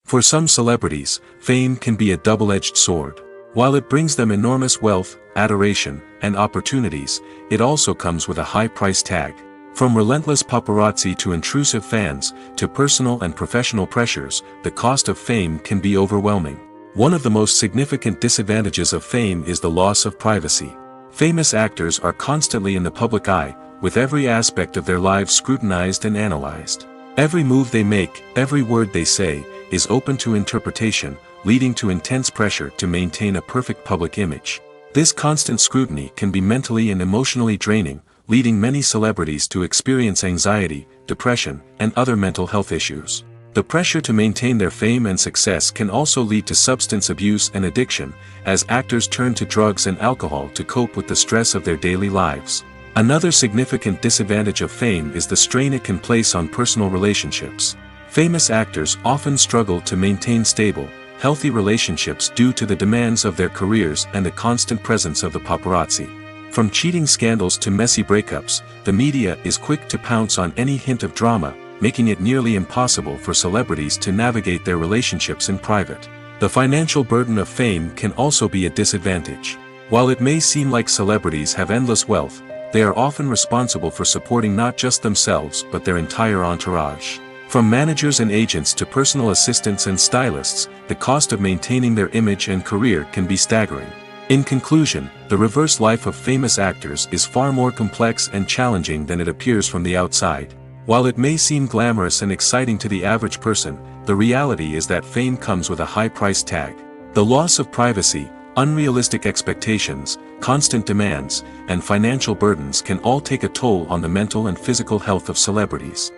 For some celebrities, fame can be a double-edged sword. While it brings them enormous wealth, adoration, and opportunities, it also comes with a high price tag. From relentless paparazzi to intrusive fans, to personal and professional pressures, the cost of fame can be overwhelming. One of the most significant disadvantages of fame is the loss of privacy. Famous actors are constantly in the public eye, with every aspect of their lives scrutinized and analyzed. Every move they make, every word they say, is open to interpretation, leading to intense pressure to maintain a perfect public image. This constant scrutiny can be mentally and emotionally draining, leading many celebrities to experience anxiety, depression, and other mental health issues. The pressure to maintain their fame and success can also lead to substance abuse and addiction, as actors turn to drugs and alcohol to cope with the stress of their daily lives. Another significant disadvantage of fame is the strain it can place on personal relationships. Famous actors often struggle to maintain stable, healthy relationships due to the demands of their careers and the constant presence of the paparazzi. From cheating scandals to messy breakups, the media is quick to pounce on any hint of drama, making it nearly impossible for celebrities to navigate their relationships in private. The financial burden of fame can also be a disadvantage. While it may seem like celebrities have endless wealth, they are often responsible for supporting not just themselves but their entire entourage. From managers and agents to personal assistants and stylists, the cost of maintaining their image and career can be staggering. In conclusion, the reverse life of famous actors is far more complex and challenging than it appears from the outside. While it may seem glamorous and exciting to the average person, the reality is that fame comes with a high price tag. The loss of privacy, unrealistic expectations, constant demands, and financial burdens can all take a toll on the mental and physical health of celebrities.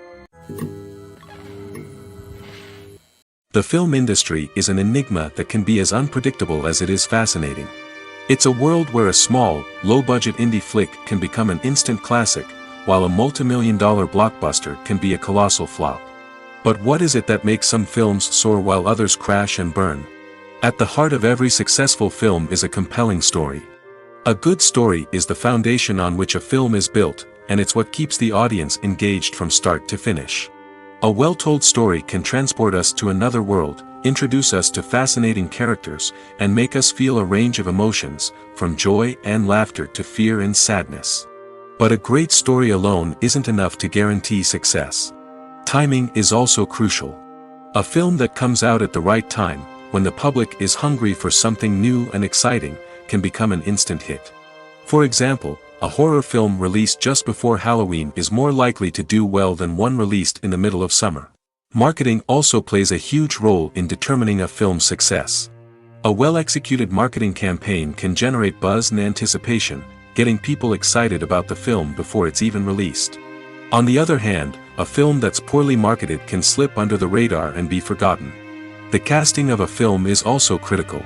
The film industry is an enigma that can be as unpredictable as it is fascinating. It's a world where a small, low-budget indie flick can become an instant classic, while a multimillion-dollar blockbuster can be a colossal flop. But what is it that makes some films soar while others crash and burn? At the heart of every successful film is a compelling story. A good story is the foundation on which a film is built, and it's what keeps the audience engaged from start to finish. A well-told story can transport us to another world, introduce us to fascinating characters, and make us feel a range of emotions, from joy and laughter to fear and sadness. But a great story alone isn't enough to guarantee success. Timing is also crucial. A film that comes out at the right time, when the public is hungry for something new and exciting, can become an instant hit. For example, a horror film released just before Halloween is more likely to do well than one released in the middle of summer. Marketing also plays a huge role in determining a film's success. A well-executed marketing campaign can generate buzz and anticipation, getting people excited about the film before it's even released. On the other hand, a film that's poorly marketed can slip under the radar and be forgotten. The casting of a film is also critical.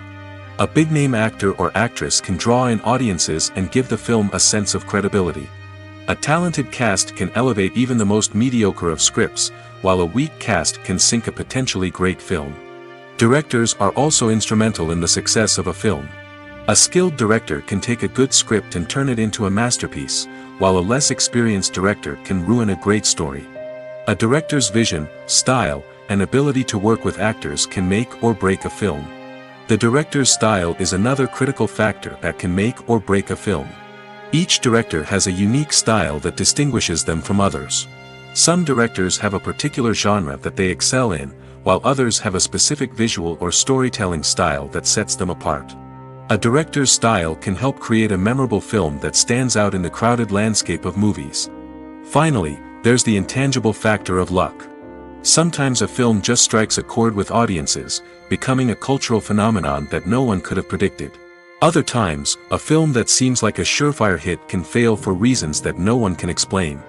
A big-name actor or actress can draw in audiences and give the film a sense of credibility. A talented cast can elevate even the most mediocre of scripts, while a weak cast can sink a potentially great film. Directors are also instrumental in the success of a film. A skilled director can take a good script and turn it into a masterpiece, while a less experienced director can ruin a great story. A director's vision, style, and ability to work with actors can make or break a film. The director's style is another critical factor that can make or break a film. Each director has a unique style that distinguishes them from others. Some directors have a particular genre that they excel in, while others have a specific visual or storytelling style that sets them apart. A director's style can help create a memorable film that stands out in the crowded landscape of movies. Finally, there's the intangible factor of luck. Sometimes a film just strikes a chord with audiences, becoming a cultural phenomenon that no one could have predicted. Other times, a film that seems like a surefire hit can fail for reasons that no one can explain.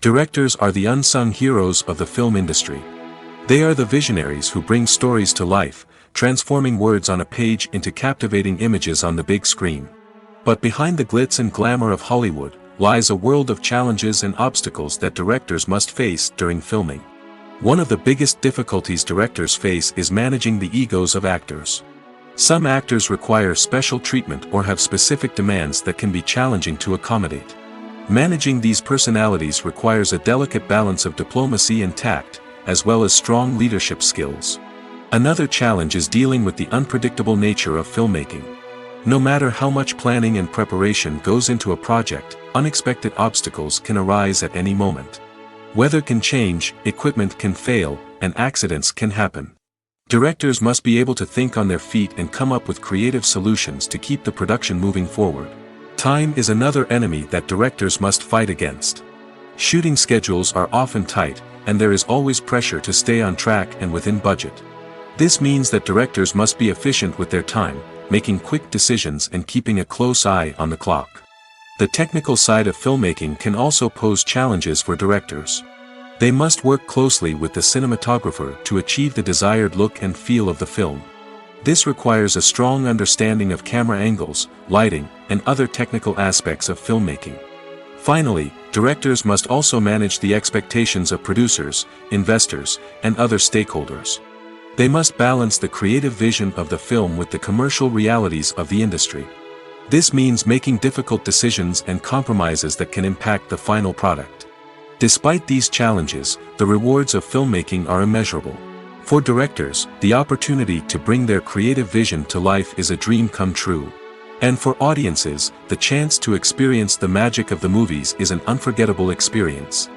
Directors are the unsung heroes of the film industry. They are the visionaries who bring stories to life, transforming words on a page into captivating images on the big screen. But behind the glitz and glamour of Hollywood, lies a world of challenges and obstacles that directors must face during filming. One of the biggest difficulties directors face is managing the egos of actors. Some actors require special treatment or have specific demands that can be challenging to accommodate. Managing these personalities requires a delicate balance of diplomacy and tact, as well as strong leadership skills. Another challenge is dealing with the unpredictable nature of filmmaking. No matter how much planning and preparation goes into a project, unexpected obstacles can arise at any moment. Weather can change, equipment can fail, and accidents can happen. Directors must be able to think on their feet and come up with creative solutions to keep the production moving forward. Time is another enemy that directors must fight against. Shooting schedules are often tight, and there is always pressure to stay on track and within budget. This means that directors must be efficient with their time, making quick decisions and keeping a close eye on the clock. The technical side of filmmaking can also pose challenges for directors. They must work closely with the cinematographer to achieve the desired look and feel of the film. This requires a strong understanding of camera angles, lighting, and other technical aspects of filmmaking. Finally, directors must also manage the expectations of producers, investors, and other stakeholders. They must balance the creative vision of the film with the commercial realities of the industry. This means making difficult decisions and compromises that can impact the final product. Despite these challenges, the rewards of filmmaking are immeasurable. For directors, the opportunity to bring their creative vision to life is a dream come true. And for audiences, the chance to experience the magic of the movies is an unforgettable experience.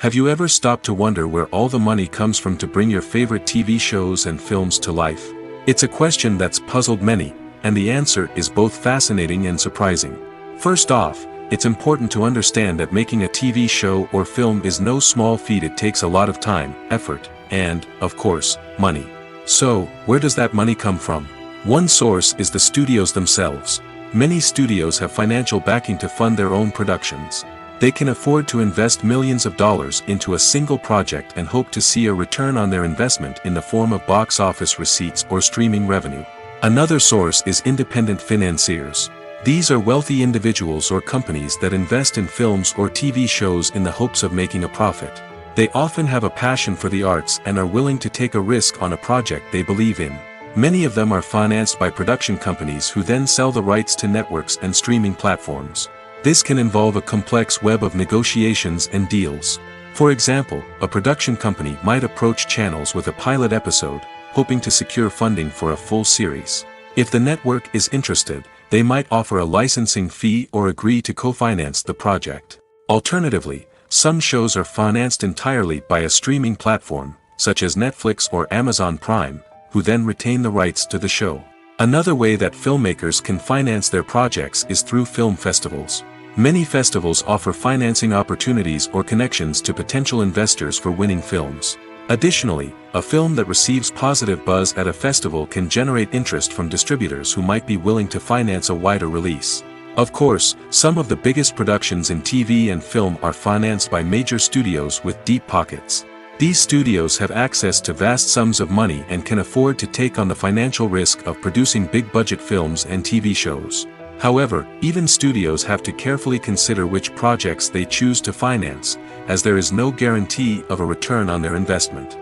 Have you ever stopped to wonder where all the money comes from to bring your favorite TV shows and films to life? It's a question that's puzzled many, and the answer is both fascinating and surprising. First off, it's important to understand that making a TV show or film is no small feat. It takes a lot of time, effort, and, of course, money. So, where does that money come from? One source is the studios themselves. Many studios have financial backing to fund their own productions. They can afford to invest millions of dollars into a single project and hope to see a return on their investment in the form of box office receipts or streaming revenue. Another source is independent financiers. These are wealthy individuals or companies that invest in films or TV shows in the hopes of making a profit. They often have a passion for the arts and are willing to take a risk on a project they believe in. Many of them are financed by production companies who then sell the rights to networks and streaming platforms. This can involve a complex web of negotiations and deals. For example, a production company might approach channels with a pilot episode, hoping to secure funding for a full series. If the network is interested, they might offer a licensing fee or agree to co-finance the project. Alternatively, some shows are financed entirely by a streaming platform, such as Netflix or Amazon Prime, who then retain the rights to the show. Another way that filmmakers can finance their projects is through film festivals. Many festivals offer financing opportunities or connections to potential investors for winning films. Additionally, a film that receives positive buzz at a festival can generate interest from distributors who might be willing to finance a wider release. Of course, some of the biggest productions in TV and film are financed by major studios with deep pockets. These studios have access to vast sums of money and can afford to take on the financial risk of producing big-budget films and TV shows. However, even studios have to carefully consider which projects they choose to finance, as there is no guarantee of a return on their investment.